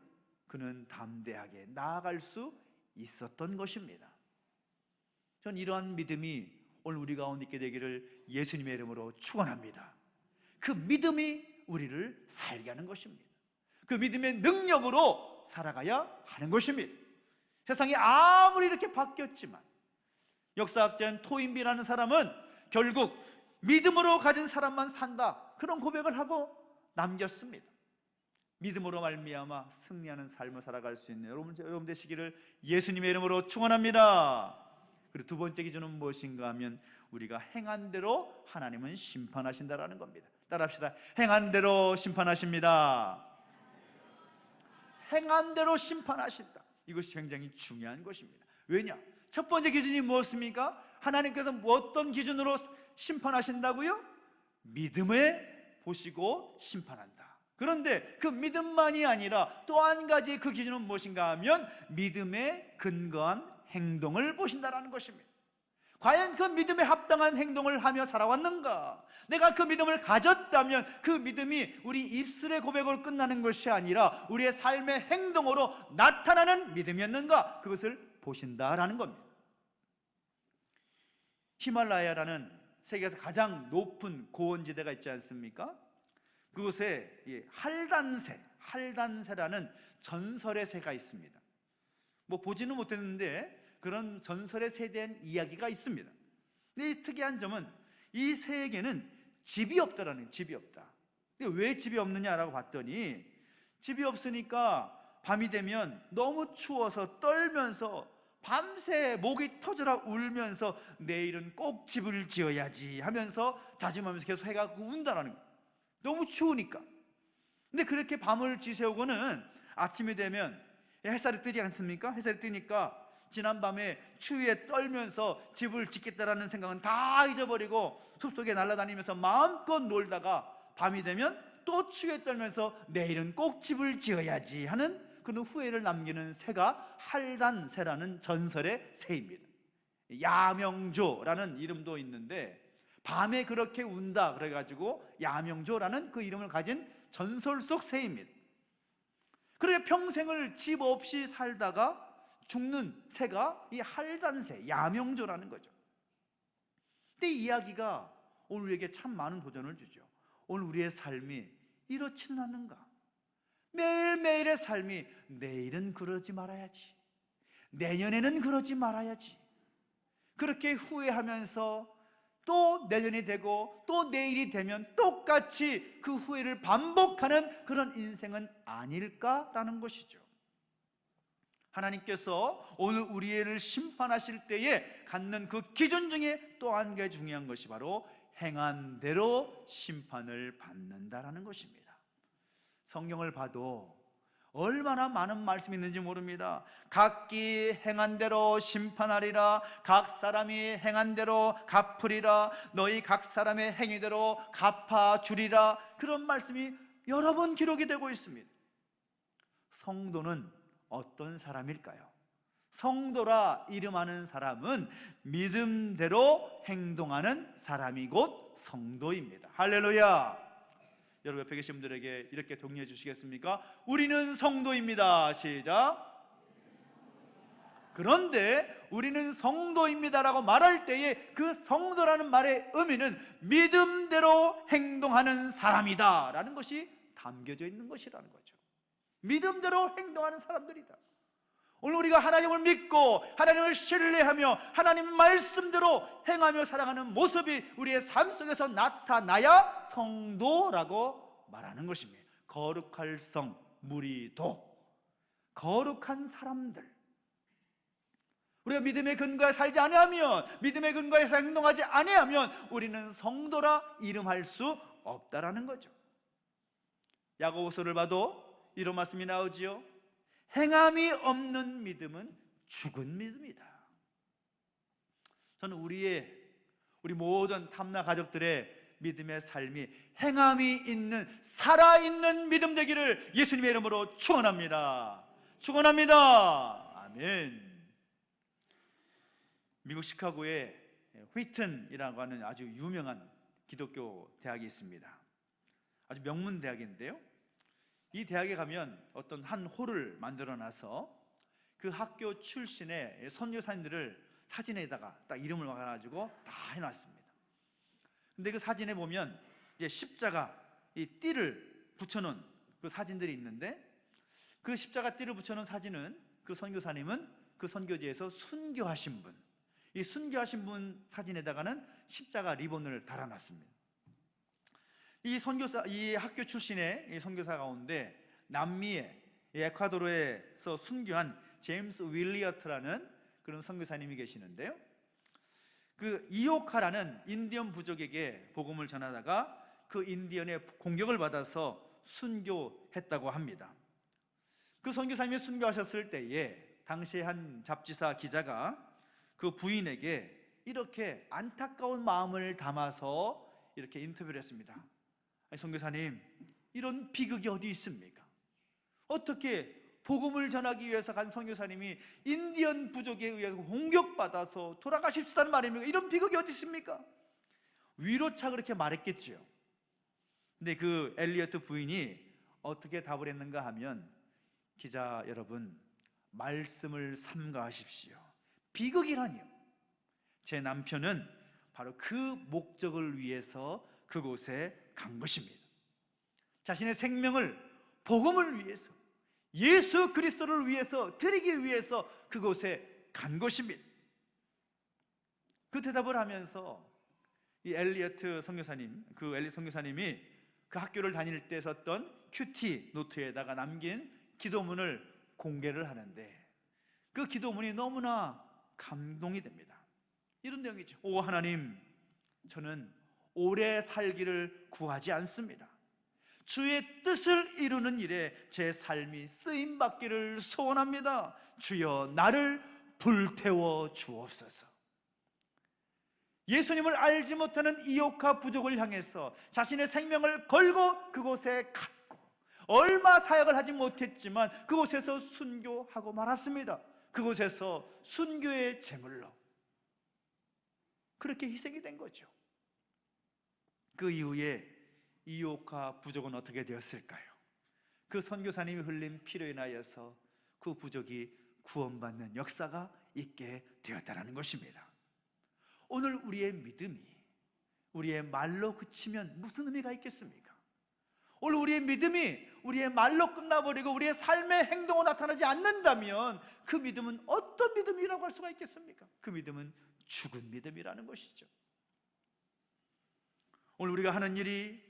그는 담대하게 나아갈 수 있었던 것입니다. 전 이러한 믿음이 오늘 우리 가운데 있게 되기를 예수님의 이름으로 축원합니다. 그 믿음이 우리를 살게 하는 것입니다. 그 믿음의 능력으로 살아가야 하는 것입니다. 세상이 아무리 이렇게 바뀌었지만 역사학자인 토인비라는 사람은 결국 믿음으로 가진 사람만 산다, 그런 고백을 하고 남겼습니다. 믿음으로 말미암아 승리하는 삶을 살아갈 수 있는 여러분 되시기를 예수님의 이름으로 축원합니다. 그리고 두 번째 기준은 무엇인가 하면 우리가 행한 대로 하나님은 심판하신다라는 겁니다. 따라합시다. 행한 대로 심판하십니다. 행한 대로 심판하신다. 이것이 굉장히 중요한 것입니다. 왜냐? 첫 번째 기준이 무엇입니까? 하나님께서 어떤 기준으로 심판하신다고요? 믿음에 보시고 심판한다. 그런데 그 믿음만이 아니라 또 한 가지 그 기준은 무엇인가 하면 믿음에 근거한 행동을 보신다라는 것입니다. 과연 그 믿음에 합당한 행동을 하며 살아왔는가? 내가 그 믿음을 가졌다면 그 믿음이 우리 입술의 고백으로 끝나는 것이 아니라 우리의 삶의 행동으로 나타나는 믿음이었는가? 그것을 보신다라는 겁니다. 히말라야라는 세계에서 가장 높은 고원지대가 있지 않습니까? 그곳에 할단세라는 전설의 새가 있습니다. 뭐 보지는 못했는데 그런 전설의 새에 대한 이야기가 있습니다. 근데 이 특이한 점은 이 새에게는 집이 없다라는 거예요. 집이 없다. 근데 왜 집이 없느냐라고 봤더니 집이 없으니까 밤이 되면 너무 추워서 떨면서 밤새 목이 터져라 울면서 내일은 꼭 집을 지어야지 하면서 다짐하면서 계속 해가 운다라는 거예요. 너무 추우니까. 근데 그렇게 밤을 지새우고는 아침이 되면 햇살이 뜨지 않습니까? 햇살이 뜨니까 지난밤에 추위에 떨면서 집을 짓겠다라는 생각은 다 잊어버리고 숲속에 날아다니면서 마음껏 놀다가 밤이 되면 또 추위에 떨면서 내일은 꼭 집을 지어야지 하는 그런 후회를 남기는 새가 할단새라는 전설의 새입니다. 야명조라는 이름도 있는데 밤에 그렇게 운다 그래가지고 야명조라는 그 이름을 가진 전설 속 새입니다. 그렇게 평생을 집 없이 살다가 죽는 새가 이 할단새, 야명조라는 거죠. 근데 이 이야기가 오늘 우리에게 참 많은 도전을 주죠. 오늘 우리의 삶이 이렇지는 않는가? 매일매일의 삶이 내일은 그러지 말아야지, 내년에는 그러지 말아야지, 그렇게 후회하면서 또 내년이 되고 또 내일이 되면 똑같이 그 후회를 반복하는 그런 인생은 아닐까라는 것이죠. 하나님께서 오늘 우리를 심판하실 때에 갖는 그 기준 중에 또 한 개 중요한 것이 바로 행한 대로 심판을 받는다라는 것입니다. 성경을 봐도 얼마나 많은 말씀이 있는지 모릅니다. 각기 행한 대로 심판하리라. 각 사람이 행한 대로 갚으리라. 너희 각 사람의 행위대로 갚아주리라. 그런 말씀이 여러 번 기록이 되고 있습니다. 성도는 어떤 사람일까요? 성도라 이름하는 사람은 믿음대로 행동하는 사람이 곧 성도입니다. 할렐루야. 여러분 옆에 계신 분들에게 이렇게 독려해 주시겠습니까? 우리는 성도입니다. 시작. 그런데 우리는 성도입니다라고 말할 때에 그 성도라는 말의 의미는 믿음대로 행동하는 사람이다 라는 것이 담겨져 있는 것이라는 거죠. 믿음대로 행동하는 사람들이다. 오늘 우리가 하나님을 믿고 하나님을 신뢰하며 하나님 말씀대로 행하며 살아가는 모습이 우리의 삶 속에서 나타나야 성도라고 말하는 것입니다. 거룩할 성 무리도, 거룩한 사람들. 우리가 믿음의 근거에 살지 아니하면, 믿음의 근거에서 행동하지 아니하면 우리는 성도라 이름할 수 없다라는 거죠. 야고보서를 봐도 이런 말씀이 나오지요. 행함이 없는 믿음은 죽은 믿음이다. 저는 우리 모든 탐나 가족들의 믿음의 삶이 행함이 있는 살아있는 믿음 되기를 예수님의 이름으로 축원합니다. 축원합니다. 아멘. 미국 시카고에 휘튼이라고 하는 아주 유명한 기독교 대학이 있습니다. 아주 명문 대학인데요, 이 대학에 가면 어떤 한 홀을 만들어놔서 그 학교 출신의 선교사님들을 사진에다가 딱 이름을 와가지고 다 해놨습니다. 근데 그 사진에 보면 이제 십자가 이 띠를 붙여놓은 그 사진들이 있는데, 그 십자가 띠를 붙여놓은 사진은 그 선교사님은 그 선교지에서 순교하신 분, 이 순교하신 분 사진에다가는 십자가 리본을 달아놨습니다. 이 학교 출신의 이 선교사 가운데 남미의 에콰도르에서 순교한 제임스 윌리어트라는 그런 선교사님이 계시는데요, 그 이오카라는 인디언 부족에게 복음을 전하다가 그 인디언의 공격을 받아서 순교했다고 합니다. 그 선교사님이 순교하셨을 때에 당시에 한 잡지사 기자가 그 부인에게 이렇게 안타까운 마음을 담아서 이렇게 인터뷰를 했습니다. 아니, 선교사님, 이런 비극이 어디 있습니까? 어떻게 복음을 전하기 위해서 간 선교사님이 인디언 부족에 의해서 공격받아서 돌아가십시다는 말입니까? 이런 비극이 어디 있습니까? 위로차 그렇게 말했겠지요. 근데 그 엘리어트 부인이 어떻게 답을 했는가 하면, 기자 여러분, 말씀을 삼가하십시오. 비극이라니요. 제 남편은 바로 그 목적을 위해서 그곳에 간 것입니다. 자신의 생명을 복음을 위해서, 예수 그리스도를 위해서 드리기 위해서 그곳에 간 것입니다. 그 대답을 하면서 이 엘리어트 선교사님, 그 엘리 선교사님이 그 학교를 다닐 때 썼던 큐티 노트에다가 남긴 기도문을 공개를 하는데, 그 기도문이 너무나 감동이 됩니다. 이런 내용이죠. 오 하나님, 저는 오래 살기를 구하지 않습니다. 주의 뜻을 이루는 일에 제 삶이 쓰임받기를 소원합니다. 주여 나를 불태워 주옵소서. 예수님을 알지 못하는 이오카 부족을 향해서 자신의 생명을 걸고 그곳에 갔고, 얼마 사역을 하지 못했지만 그곳에서 순교하고 말았습니다. 그곳에서 순교의 제물로 그렇게 희생이 된 거죠. 그 이후에 이오카 부족은 어떻게 되었을까요? 그 선교사님이 흘린 피로 인하여서 그 부족이 구원받는 역사가 있게 되었다는 것입니다. 오늘 우리의 믿음이 우리의 말로 그치면 무슨 의미가 있겠습니까? 오늘 우리의 믿음이 우리의 말로 끝나버리고 우리의 삶의 행동으로 나타나지 않는다면 그 믿음은 어떤 믿음이라고 할 수가 있겠습니까? 그 믿음은 죽은 믿음이라는 것이죠. 오늘 우리가 하는 일이,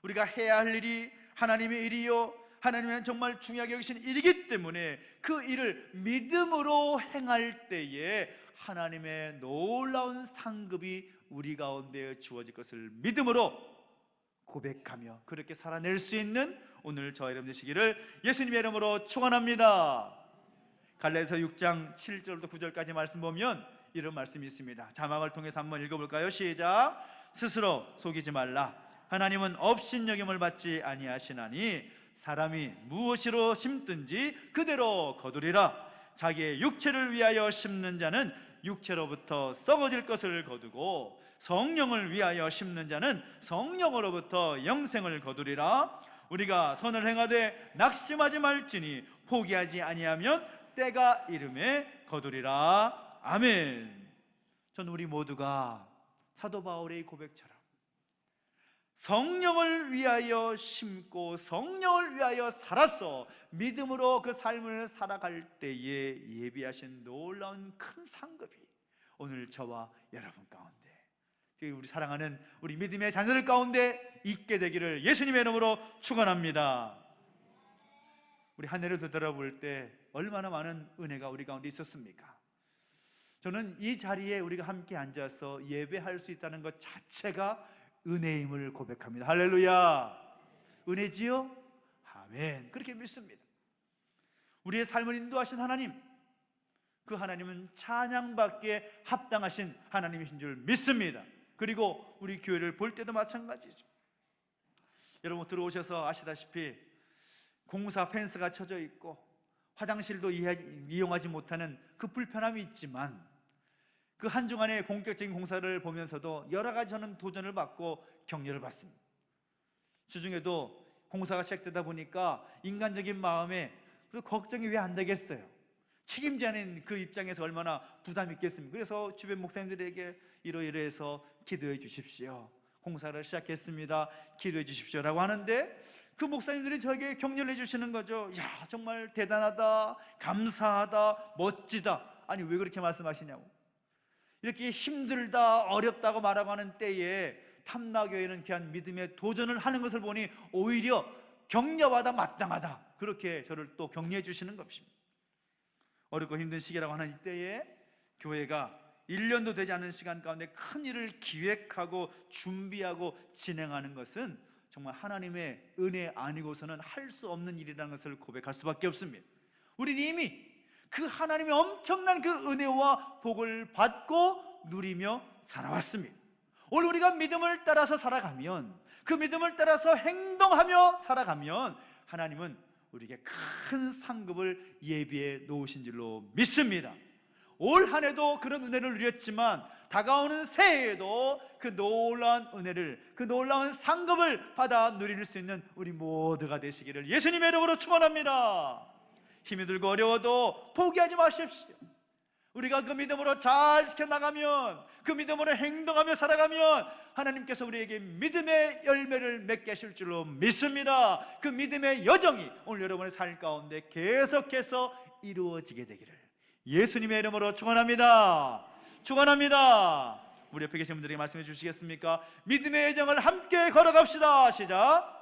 우리가 해야 할 일이 하나님의 일이요, 하나님은 정말 중요하게 여기신 일이기 때문에 그 일을 믿음으로 행할 때에 하나님의 놀라운 상급이 우리 가운데 주어질 것을 믿음으로 고백하며 그렇게 살아낼 수 있는 오늘 저와 여러분 되시기를 예수님의 이름으로 축원합니다. 갈라디아서 6장 7절부터 9절까지 말씀 보면 이런 말씀이 있습니다. 자막을 통해서 한번 읽어볼까요? 시작. 스스로 속이지 말라. 하나님은 업신여김을 받지 아니하시나니 사람이 무엇으로 심든지 그대로 거두리라. 자기의 육체를 위하여 심는 자는 육체로부터 썩어질 것을 거두고 성령을 위하여 심는 자는 성령으로부터 영생을 거두리라. 우리가 선을 행하되 낙심하지 말지니 포기하지 아니하면 때가 이름에 거두리라. 아멘. 전 우리 모두가 사도 바울의 고백처럼 성령을 위하여 심고 성령을 위하여 살아서 믿음으로 그 삶을 살아갈 때에 예비하신 놀라운 큰 상급이 오늘 저와 여러분 가운데, 우리 사랑하는 우리 믿음의 자녀들 가운데 있게 되기를 예수님의 이름으로 축원합니다. 우리 한 해를 되돌아볼 때 얼마나 많은 은혜가 우리 가운데 있었습니까? 저는 이 자리에 우리가 함께 앉아서 예배할 수 있다는 것 자체가 은혜임을 고백합니다. 할렐루야. 은혜지요? 아멘. 그렇게 믿습니다. 우리의 삶을 인도하신 하나님, 그 하나님은 찬양받기에 합당하신 하나님이신 줄 믿습니다. 그리고 우리 교회를 볼 때도 마찬가지죠. 여러분 들어오셔서 아시다시피 공사 펜스가 쳐져 있고 화장실도 이용하지 못하는 그 불편함이 있지만 그 한 주간의 본격적인 공사를 보면서도 여러 가지 저는 도전을 받고 격려를 받습니다. 주중에도 공사가 시작되다 보니까 인간적인 마음에 걱정이 왜 안 되겠어요? 책임자는 그 입장에서 얼마나 부담이 있겠습니까? 그래서 주변 목사님들에게 이러이러해서 기도해 주십시오, 공사를 시작했습니다, 기도해 주십시오라고 하는데 그 목사님들이 저에게 격려를 해주시는 거죠. 야, 정말 대단하다, 감사하다, 멋지다. 아니 왜 그렇게 말씀하시냐고. 이렇게 힘들다, 어렵다고 말하고 하는 때에 탐나교회는 귀한 믿음의 도전을 하는 것을 보니 오히려 격려받아 마땅하다, 그렇게 저를 또 격려해 주시는 것입니다. 어렵고 힘든 시기라고 하는 이때에 교회가 1년도 되지 않은 시간 가운데 큰 일을 기획하고 준비하고 진행하는 것은 정말 하나님의 은혜 아니고서는 할 수 없는 일이라는 것을 고백할 수밖에 없습니다. 우리는 이미 그 하나님의 엄청난 그 은혜와 복을 받고 누리며 살아왔습니다. 오늘 우리가 믿음을 따라서 살아가면, 그 믿음을 따라서 행동하며 살아가면 하나님은 우리에게 큰 상급을 예비해 놓으신 줄로 믿습니다. 올 한 해도 그런 은혜를 누렸지만 다가오는 새해에도 그 놀라운 은혜를, 그 놀라운 상급을 받아 누릴 수 있는 우리 모두가 되시기를 예수님의 이름으로 축원합니다. 힘이 들고 어려워도 포기하지 마십시오. 우리가 그 믿음으로 잘 지켜나가면, 그 믿음으로 행동하며 살아가면 하나님께서 우리에게 믿음의 열매를 맺게 하실 줄로 믿습니다. 그 믿음의 여정이 오늘 여러분의 삶 가운데 계속해서 이루어지게 되기를 예수님의 이름으로 축원합니다. 축원합니다. 우리 옆에 계신 분들에게 말씀해 주시겠습니까? 믿음의 여정을 함께 걸어갑시다. 시작.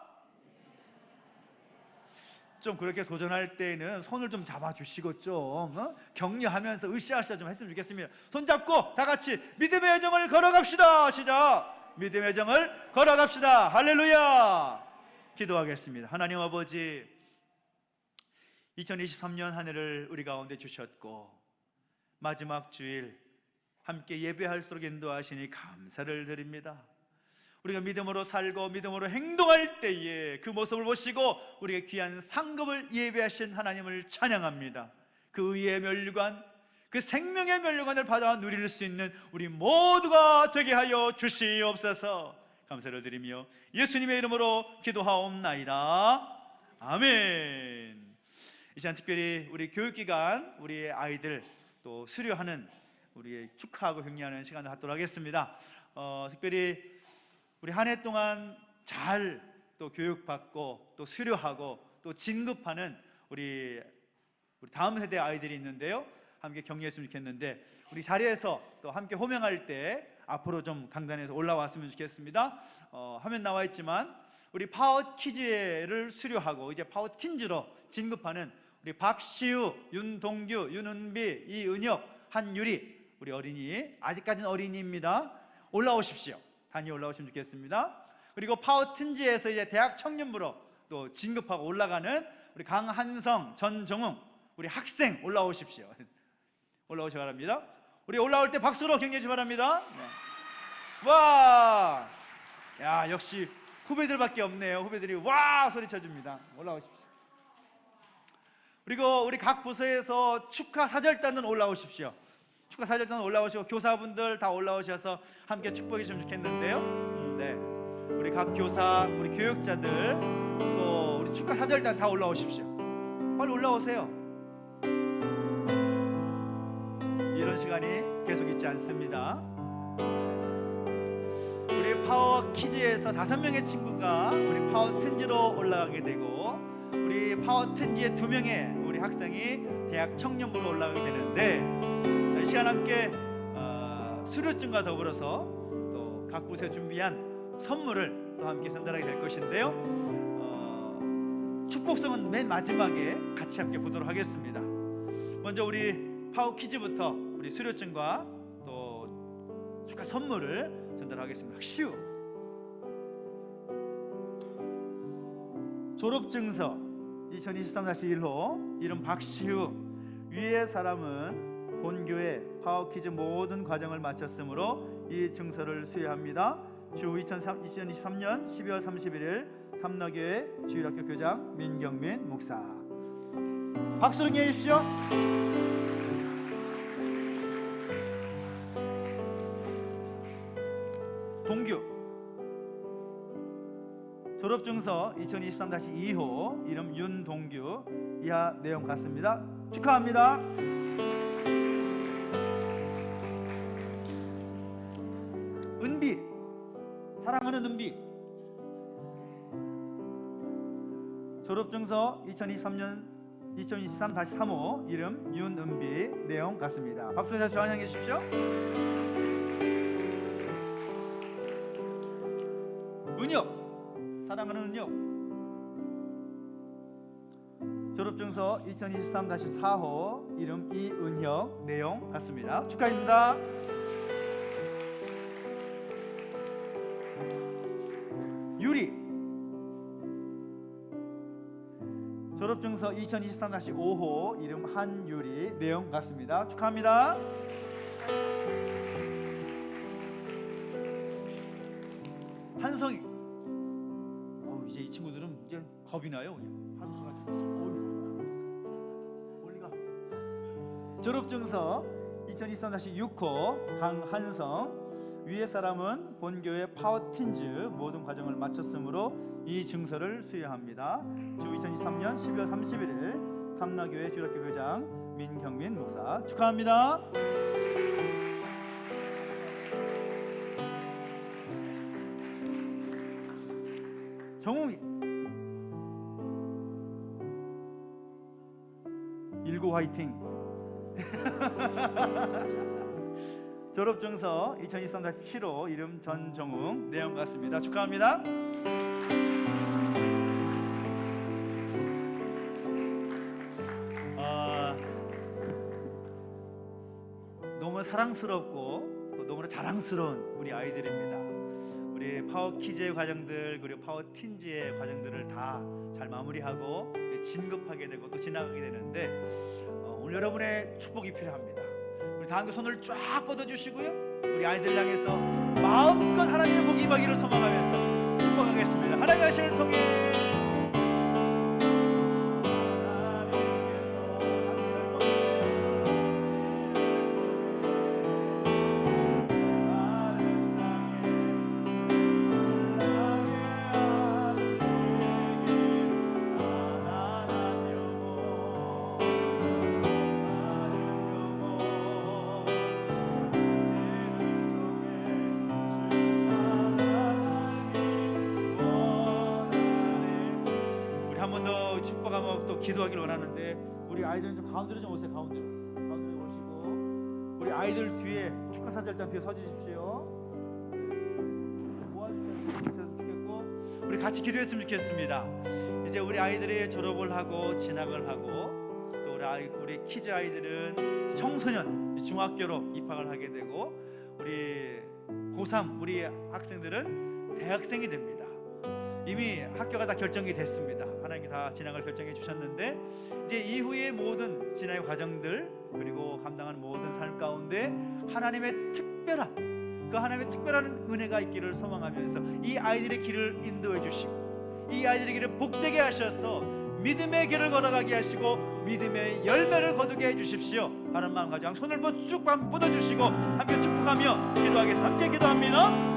좀 그렇게 도전할 때에는 손을 좀 잡아주시고 좀 격려하면서 으쌰으쌰 좀 했으면 좋겠습니다. 손 잡고 다 같이 믿음의 여정을 걸어갑시다. 시작. 믿음의 여정을 걸어갑시다. 할렐루야. 기도하겠습니다. 하나님 아버지, 2023년 한 해를 우리 가운데 주셨고 마지막 주일 함께 예배할수록 인도하시니 감사를 드립니다. 우리가 믿음으로 살고 믿음으로 행동할 때에 그 모습을 보시고 우리에게 귀한 상급을 예배하신 하나님을 찬양합니다. 그 의의 면류관, 그 생명의 면류관을 받아 누릴 수 있는 우리 모두가 되게 하여 주시옵소서. 감사를 드리며 예수님의 이름으로 기도하옵나이다. 아멘. 이 시간 특별히 우리 교육기관, 우리 아이들 또 수료하는, 우리 축하하고 격려하는 시간을 갖도록 하겠습니다. 특별히 우리 한 해 동안 잘 또 교육받고 또 수료하고 또 진급하는 우리 다음 세대 아이들이 있는데요, 함께 격려했으면 좋겠는데 우리 자리에서 또 함께 호명할 때 앞으로 좀 강단에서 올라왔으면 좋겠습니다. 화면 나와 있지만 우리 파워 키즈를 수료하고 이제 파워 틴즈로 진급하는 우리 박시우, 윤동규, 윤은비, 이은혁, 한유리, 우리 어린이, 아직까지는 어린이입니다. 올라오십시오. 단위 올라오시면 좋겠습니다. 그리고 파워 틴즈에서 이제 대학 청년부로 또 진급하고 올라가는 우리 강한성, 전정웅, 우리 학생 올라오십시오. 올라오시 바랍니다. 우리 올라올 때 박수로 격려해 주시 바랍니다. 네. 와, 야, 역시 후배들밖에 없네요. 후배들이 와 소리 쳐줍니다. 올라오십시오. 그리고 우리 각 부서에서 축하 사절단은 올라오십시오. 축하 사절단 올라오시고 교사분들 다 올라오셔서 함께 축복해 주시면 좋겠는데요. 네, 우리 각 교사, 우리 교육자들 또 우리 축하 사절단 다 올라오십시오. 빨리 올라오세요. 이런 시간이 계속 있지 않습니다. 우리 파워 키즈에서 5명의 친구가 우리 파워 튼지로 올라가게 되고 우리 파워 튼지의 2명의 우리 학생이 대학 청년부로 올라가게 되는데, 이 시간 함께 수료증과 더불어서 또 각 부서에 준비한 선물을 또 함께 전달하게 될 것인데요, 축복성은 맨 마지막에 같이 함께 보도록 하겠습니다. 먼저 우리 파워 키즈부터 우리 수료증과 또 축하 선물을 전달하겠습니다. 시우 졸업증서 2023-1호 이름 박시우, 위의 사람은 본교회 파워키즈 모든 과정을 마쳤으므로 이 증서를 수여합니다. 주 2023년 12월 31일 탐라교회 주일학교 교장 민경민 목사. 박수로 응해 주십시오. 동규 졸업증서 2023-2호 이름 윤동규, 이하 내용 같습니다. 축하합니다. 은비, 사랑하는 은비, 졸업증서 2023-3호 이름 윤은비, 내용 같습니다. 박수 다시 환영해 주십시오. 은혁, 사랑하는 은혁, 졸업증서 2023-4호 이름 이은혁, 내용 같습니다. 축하입니다. 유리, 졸업증서 2023-5호 이름 한유리, 내용 같습니다. 축하합니다. 한성이. 이제 이 친구들은 이제 겁이 나요. 그냥 하도 가지고. 멀리가. 졸업증서 2023-6호 강한성. 위의 사람은 본교의 파워틴즈 모든 과정을 마쳤으므로 이 증서를 수여합니다. 주 2023년 12월 31일 탐나교회 주일학교 교장 민경민 목사 축하합니다. 정웅이 19 화이팅. 졸업증서 2023-7호 이름 전정웅 내용 같습니다. 축하합니다. 너무 사랑스럽고 또 너무나 자랑스러운 우리 아이들입니다. 우리 파워키즈의 과정들 그리고 파워틴즈의 과정들을 다 잘 마무리하고 진급하게 되고 또 지나가게 되는데 오늘 여러분의 축복이 필요합니다. 우리 다 함께 손을 쫙 뻗어주시고요, 우리 아이들 향해서 마음껏 하나님의 복이 임하기를 소망하면서 축복하겠습니다. 하나님의 하심을 통해 또 기도하기를 원하는데 우리 아이들은 좀 가운데로 좀 오세요. 가운데로 오시고 우리 아이들 뒤에 축하사절 일단 뒤에 서주십시오. 모아주셨으면 좋겠고 우리 같이 기도했으면 좋겠습니다. 이제 우리 아이들이 졸업을 하고 진학을 하고 또 우리 키즈 아이들은 청소년 중학교로 입학을 하게 되고 우리 고3 우리 학생들은 대학생이 됩니다. 이미 학교가 다 결정이 됐습니다. 하나님이 다 진학을 결정해 주셨는데 이제 이후의 모든 진학의 과정들 그리고 감당하는 모든 삶 가운데 하나님의 특별한 은혜가 있기를 소망하면서 이 아이들의 길을 인도해 주시고 이 아이들의 길을 복되게 하셔서 믿음의 길을 걸어가게 하시고 믿음의 열매를 거두게 해 주십시오. 하는 마음 가지고 손을 쭉 뻗어주시고 함께 축복하며 기도하겠습니다. 함께 기도합니다.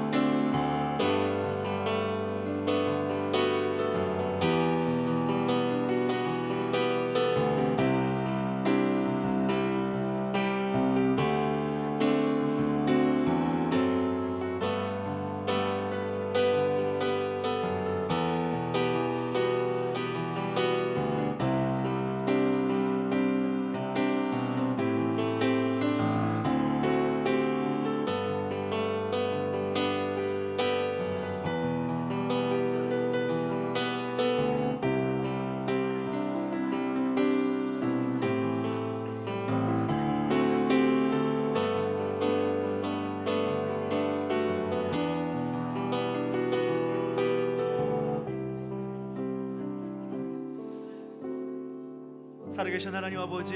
살아계신 하나님 아버지,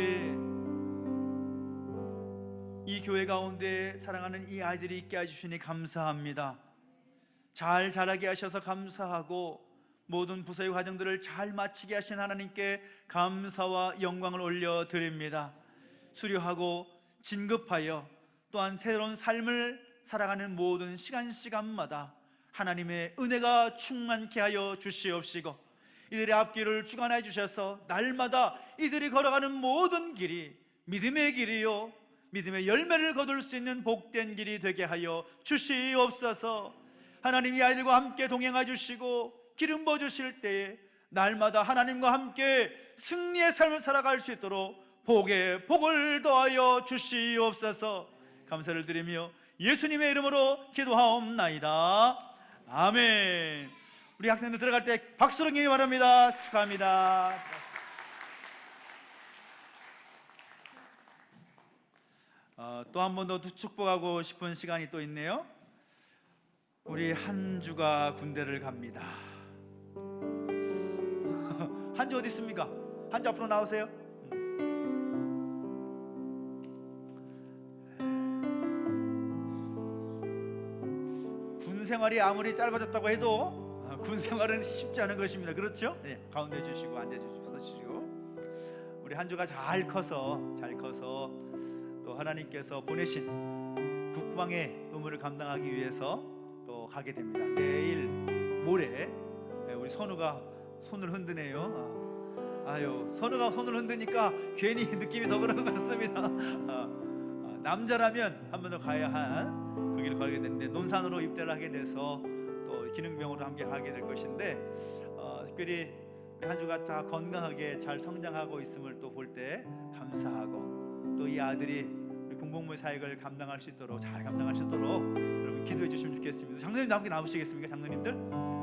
이 교회 가운데 사랑하는 이 아이들이 있게 해주시니 감사합니다. 잘 자라게 하셔서 감사하고 모든 부서의 과정들을 잘 마치게 하신 하나님께 감사와 영광을 올려드립니다. 수료하고 진급하여 또한 새로운 삶을 살아가는 모든 시간마다 하나님의 은혜가 충만케 하여 주시옵시고 이들의 앞길을 주관해 주셔서 날마다 이들이 걸어가는 모든 길이 믿음의 길이요 믿음의 열매를 거둘 수 있는 복된 길이 되게 하여 주시옵소서. 하나님 이 아이들과 함께 동행해 주시고 기름 부어 주실 때에 날마다 하나님과 함께 승리의 삶을 살아갈 수 있도록 복에 복을 더하여 주시옵소서. 감사를 드리며 예수님의 이름으로 기도하옵나이다. 아멘. 우리 학생들 들어갈 때 박수로 기회 바랍니다. 축하합니다. 또 한 번 더 축복하고 싶은 시간이 또 있네요. 우리 한주가 군대를 갑니다. 한주 어디 있습니까? 한주 앞으로 나오세요. 생활이 아무리 짧아졌다고 해도 군 생활은 쉽지 않은 것입니다. 그렇죠? 네, 가운데 주시고 앉아주시고 우리 한 주가 잘 커서 또 하나님께서 보내신 국방의 의무를 감당하기 위해서 또 가게 됩니다. 내일 모레 우리 선우가 손을 흔드네요. 선우가 손을 흔드니까 괜히 느낌이 더 그런 것 같습니다. 남자라면 한 번 더 가야 한 그 길을 가게 되는데 논산으로 입대를 하게 돼서 또 기능병으로 함께 가게 될 것인데 특별히 우리 한 주가 다 건강하게 잘 성장하고 있음을 또 볼 때 감사하고 또 이 아들이 우리 군복무의 사역을 감당할 수 있도록 잘 감당할 수 있도록 여러분 기도해 주시면 좋겠습니다. 장로님도 함께 나오시겠습니까? 장로님들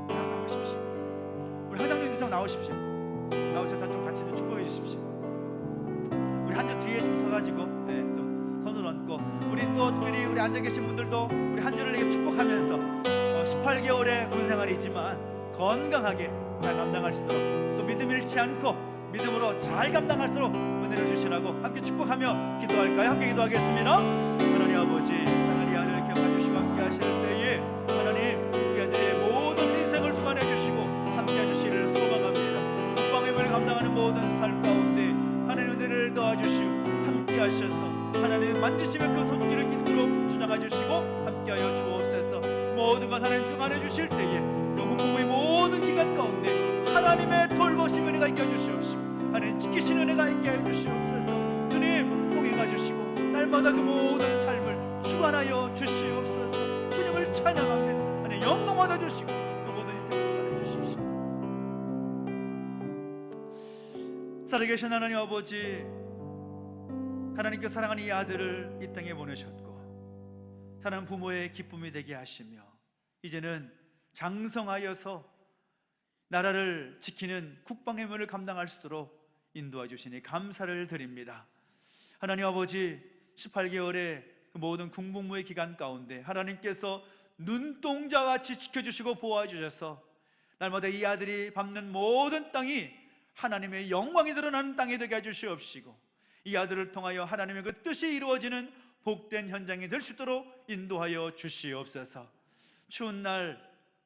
나오십시오. 우리 하장님도 좀 나오십시오. 나오셔서 좀 같이 좀 축복해 주십시오. 우리 한 주 뒤에 좀 서가지고 좀 손을 얹고 우리 또 특별히 우리 앉아 계신 분들도 우리 한 주를 이렇게 축복하면서 18개월의 군 생활이지만 건강하게 잘 감당할 수 있도록 또 믿음 잃지 않고 믿음으로 잘 감당할수록 은혜를 주시라고 함께 축복하며 기도할까요? 함께 기도하겠습니다. 하나님 아버지 사랑하는 이 아들을 기억해주시고 함께 하실 때에 하나님 이 아들의 모든 인생을 주관해 주시고 함께 해주시기를 소망합니다. 국방의 의무를 감당하는 모든 삶 가운데 하나님 은혜를 도와주시고 함께 하셔서 하나님 만지시며 그 손길을 길도록 주장해 주시고 함께하여 주옵소서. 모든 것 하나님 주관해 주실 때에 그 군복무의 모든 기간 가운데 하나님의 돌보심 은혜가 있게 해주시옵시고 하나님 지키시는 은혜가 있게 해주시옵소서. 주님 공행해 주시고 날마다 그 모든 삶을 주관하여 주시옵소서. 주님을 찬양하며 하나님 영광 받아 주시고 그 모든 인생을 주관해 주십시오. 살아계신 하나님 아버지, 하나님께서 사랑하는 이 아들을 이 땅에 보내셨고 사랑하는 부모의 기쁨이 되게 하시며 이제는 장성하여서 나라를 지키는 국방의 의무를 감당할 수 있도록 인도해 주시니 감사를 드립니다. 하나님 아버지, 18개월의 그 모든 군복무의 기간 가운데 하나님께서 눈동자같이 지켜주시고 보호해주셔서 날마다 이 아들이 밟는 모든 땅이 하나님의 영광이 드러나는 땅이 되게 해주시옵시고 이 아들을 통하여 하나님의 그 뜻이 이루어지는 복된 현장이 될 수 있도록 인도하여 주시옵소서. 추운 날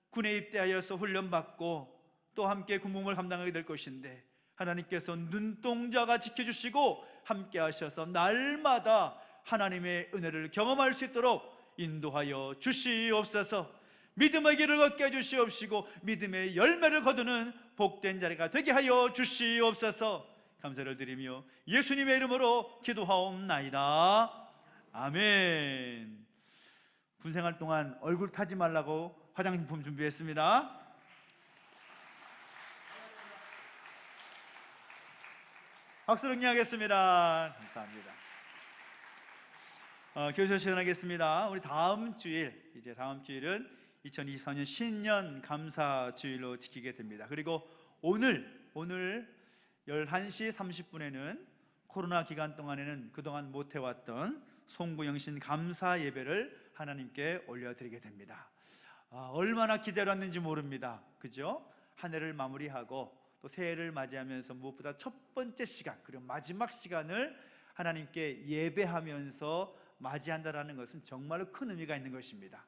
군에 입대하여서 훈련받고 또 함께 군복무를 감당하게 될 것인데 하나님께서 눈동자가 지켜주시고 함께 하셔서 날마다 하나님의 은혜를 경험할 수 있도록 인도하여 주시옵소서. 믿음의 길을 걷게 해주시옵시고 믿음의 열매를 거두는 복된 자리가 되게 하여 주시옵소서. 감사를 드리며 예수님의 이름으로 기도하옵나이다. 아멘. 군생활 동안 얼굴 타지 말라고 화장품 준비했습니다. 박수로 응리하겠습니다. 감사합니다. 교실 시작하겠습니다. 우리 다음 주일은 2024년 신년 감사 주일로 지키게 됩니다. 그리고 오늘 11시 30분에는 코로나 기간 동안에는 그동안 못 해왔던 송구영신 감사 예배를 하나님께 올려드리게 됩니다. 얼마나 기대를 했는지 모릅니다. 그죠? 한 해를 마무리하고 또 새해를 맞이하면서 무엇보다 첫 번째 시간 그리고 마지막 시간을 하나님께 예배하면서 맞이한다라는 것은 정말로 큰 의미가 있는 것입니다.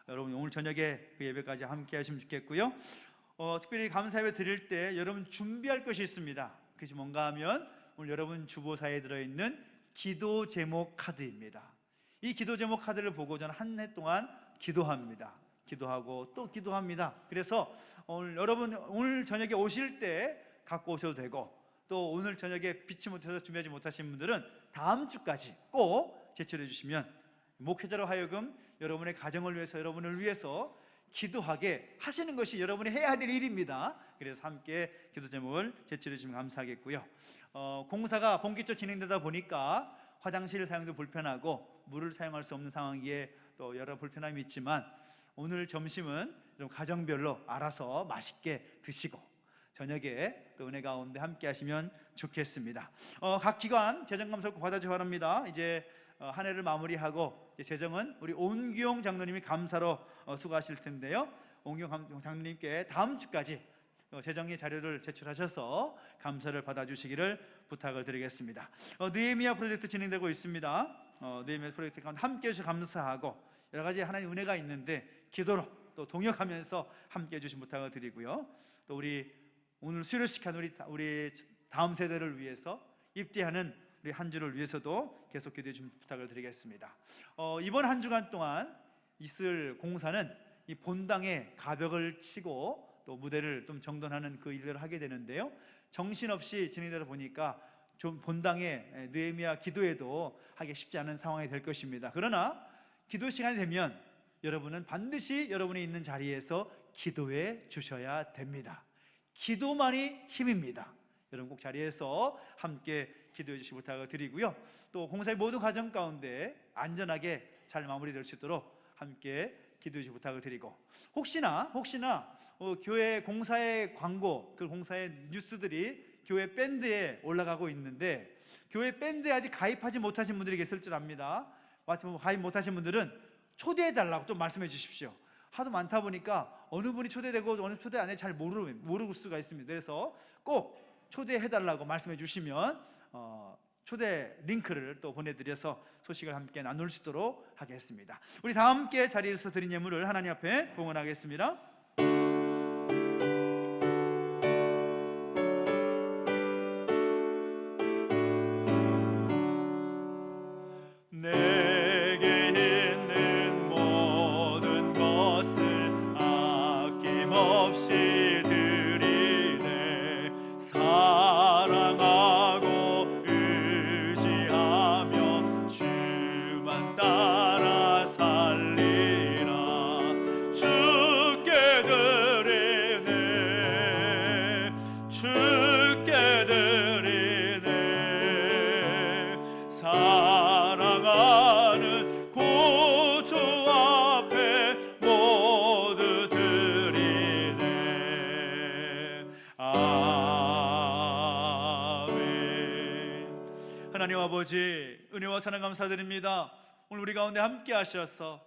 여러분 오늘 저녁에 그 예배까지 함께 하시면 좋겠고요. 특별히 감사 예배 드릴 때 여러분 준비할 것이 있습니다. 그것이 뭔가 하면 오늘 여러분 주보사에 들어있는 기도 제목 카드입니다. 이 기도 제목 카드를 보고 저는 한 해 동안 기도합니다. 기도하고 또 기도합니다. 그래서 여러분 오늘 저녁에 오실 때 갖고 오셔도 되고 또 오늘 저녁에 비치 못해서 준비하지 못하신 분들은 다음 주까지 꼭 제출해 주시면 목회자로 하여금 여러분의 가정을 위해서 여러분을 위해서 기도하게 하시는 것이 여러분이 해야 될 일입니다. 그래서 함께 기도 제목을 제출해 주시면 감사하겠고요. 공사가 본격적으로 진행되다 보니까 화장실 사용도 불편하고 물을 사용할 수 없는 상황이에 또 여러 불편함이 있지만 오늘 점심은 좀 가정별로 알아서 맛있게 드시고 저녁에 또 은혜 가운데 함께 하시면 좋겠습니다. 각 기관 재정감사 꼭 받아주시기 바랍니다. 이제 한 해를 마무리하고 재정은 우리 온규용 장로님이 감사로 수고하실 텐데요. 온규용 장로님께 다음 주까지 재정의 자료를 제출하셔서 감사를 받아주시기를 부탁을 드리겠습니다. 느헤미야 프로젝트 진행되고 있습니다. 느헤미야 프로젝트 가운데 함께 해주셔서 감사하고 여러 가지 하나님의 은혜가 있는데 기도로 또 동역하면서 함께 해주신 부탁을 드리고요. 또 우리 오늘 수료식한 우리 다음 세대를 위해서 입대하는 우리 한 주를 위해서도 계속 기도해 주신 부탁을 드리겠습니다. 이번 한 주간 동안 있을 공사는 이 본당에 가벽을 치고 또 무대를 좀 정돈하는 그 일을 하게 되는데요, 정신없이 진행되다 보니까 좀 본당에 느헤미야 기도회도 하기 쉽지 않은 상황이 될 것입니다. 그러나 기도 시간이 되면 여러분은 반드시 여러분이 있는 자리에서 기도해 주셔야 됩니다. 기도만이 힘입니다. 여러분 꼭 자리에서 함께 기도해 주시기 부탁을 드리고요, 또 공사의 모든 과정 가운데 안전하게 잘 마무리될 수 있도록 함께 기도해 주시기 부탁을 드리고, 혹시나 교회 공사의 광고, 그 공사의 뉴스들이 교회 밴드에 올라가고 있는데 교회 밴드에 아직 가입하지 못하신 분들이 계실 줄 압니다. 가입 못하신 분들은 초대해달라고 좀 말씀해 주십시오. 하도 많다 보니까 어느 분이 초대되고 어느 초대 안 해 잘 모를 수가 있습니다. 그래서 꼭 초대해달라고 말씀해 주시면 초대 링크를 또 보내드려서 소식을 함께 나눌 수 있도록 하겠습니다. 우리 다 함께 자리에서 드린 예물을 하나님 앞에 봉헌하겠습니다. 내게 있는 모든 것을 아낌없이 드리네. 사랑하고 의지하며 주만 따라 살리라. 주께 드리네, 주께 드리네. 사랑하는 구주 앞에 모두 드리네. 아멘. 하나님 아버지, 은혜와 사랑 감사드립니다. 오늘 우리 가운데 함께 하셔서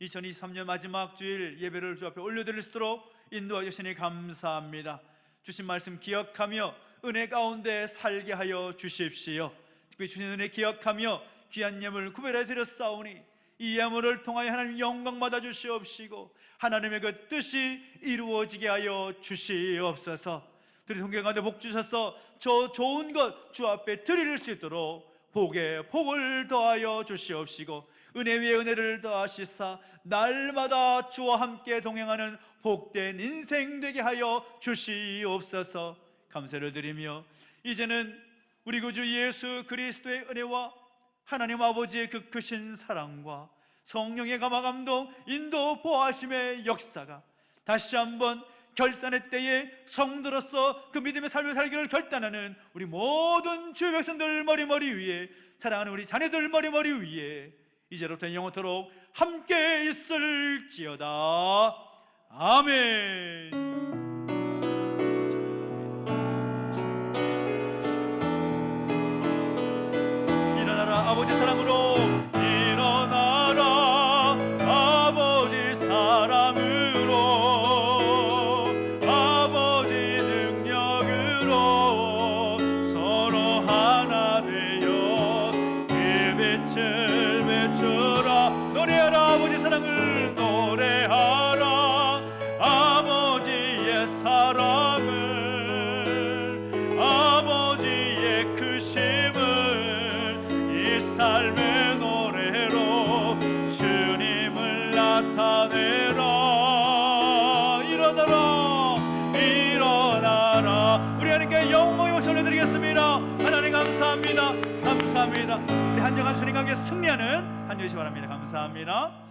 2023년 마지막 주일 예배를 주 앞에 올려드릴 수 있도록 인도해 주시니 감사합니다. 주신 말씀 기억하며 은혜 가운데 살게 하여 주십시오. 특별히 주신 은혜 기억하며 귀한 예물 구별해 드렸사오니 이 예물을 통하여 하나님 영광 받아 주시옵시고 하나님의 그 뜻이 이루어지게 하여 주시옵소서. 우리 동계 가운데 복 주셔서 저 좋은 것 주 앞에 드릴 수 있도록 복에 복을 더하여 주시옵시고 은혜 위에 은혜를 더하시사 날마다 주와 함께 동행하는 복된 인생 되게 하여 주시옵소서. 감사를 드리며 이제는 우리 구주 예수 그리스도의 은혜와 하나님 아버지의 그 크신 사랑과 성령의 감화 감동 인도 보하심의 역사가 다시 한번 결산의 때에 성도로서 그 믿음의 삶을 살기를 결단하는 우리 모든 주의 백성들 머리 위에, 사랑하는 우리 자녀들 머리 위에 이제로부터 영원토록 함께 있을지어다. 아멘. 아버지 사랑으로 일어나라. 아버지 사랑으로, 아버지 능력으로 서로 하나 되어 그 빛을 비추라. 노래하라. 아버지 사랑을 노래하라. 아버지의 사랑을, 아버지의 크심을 삶의 노래로 주님을 나타내라. 일어나라, 일어나라. 우리 하나님께 영광의 박수 올려드리겠습니다. 하나님 감사합니다. 감사합니다. 우리 한정한 주님과 함께 승리하는 한 주시 바랍니다. 감사합니다.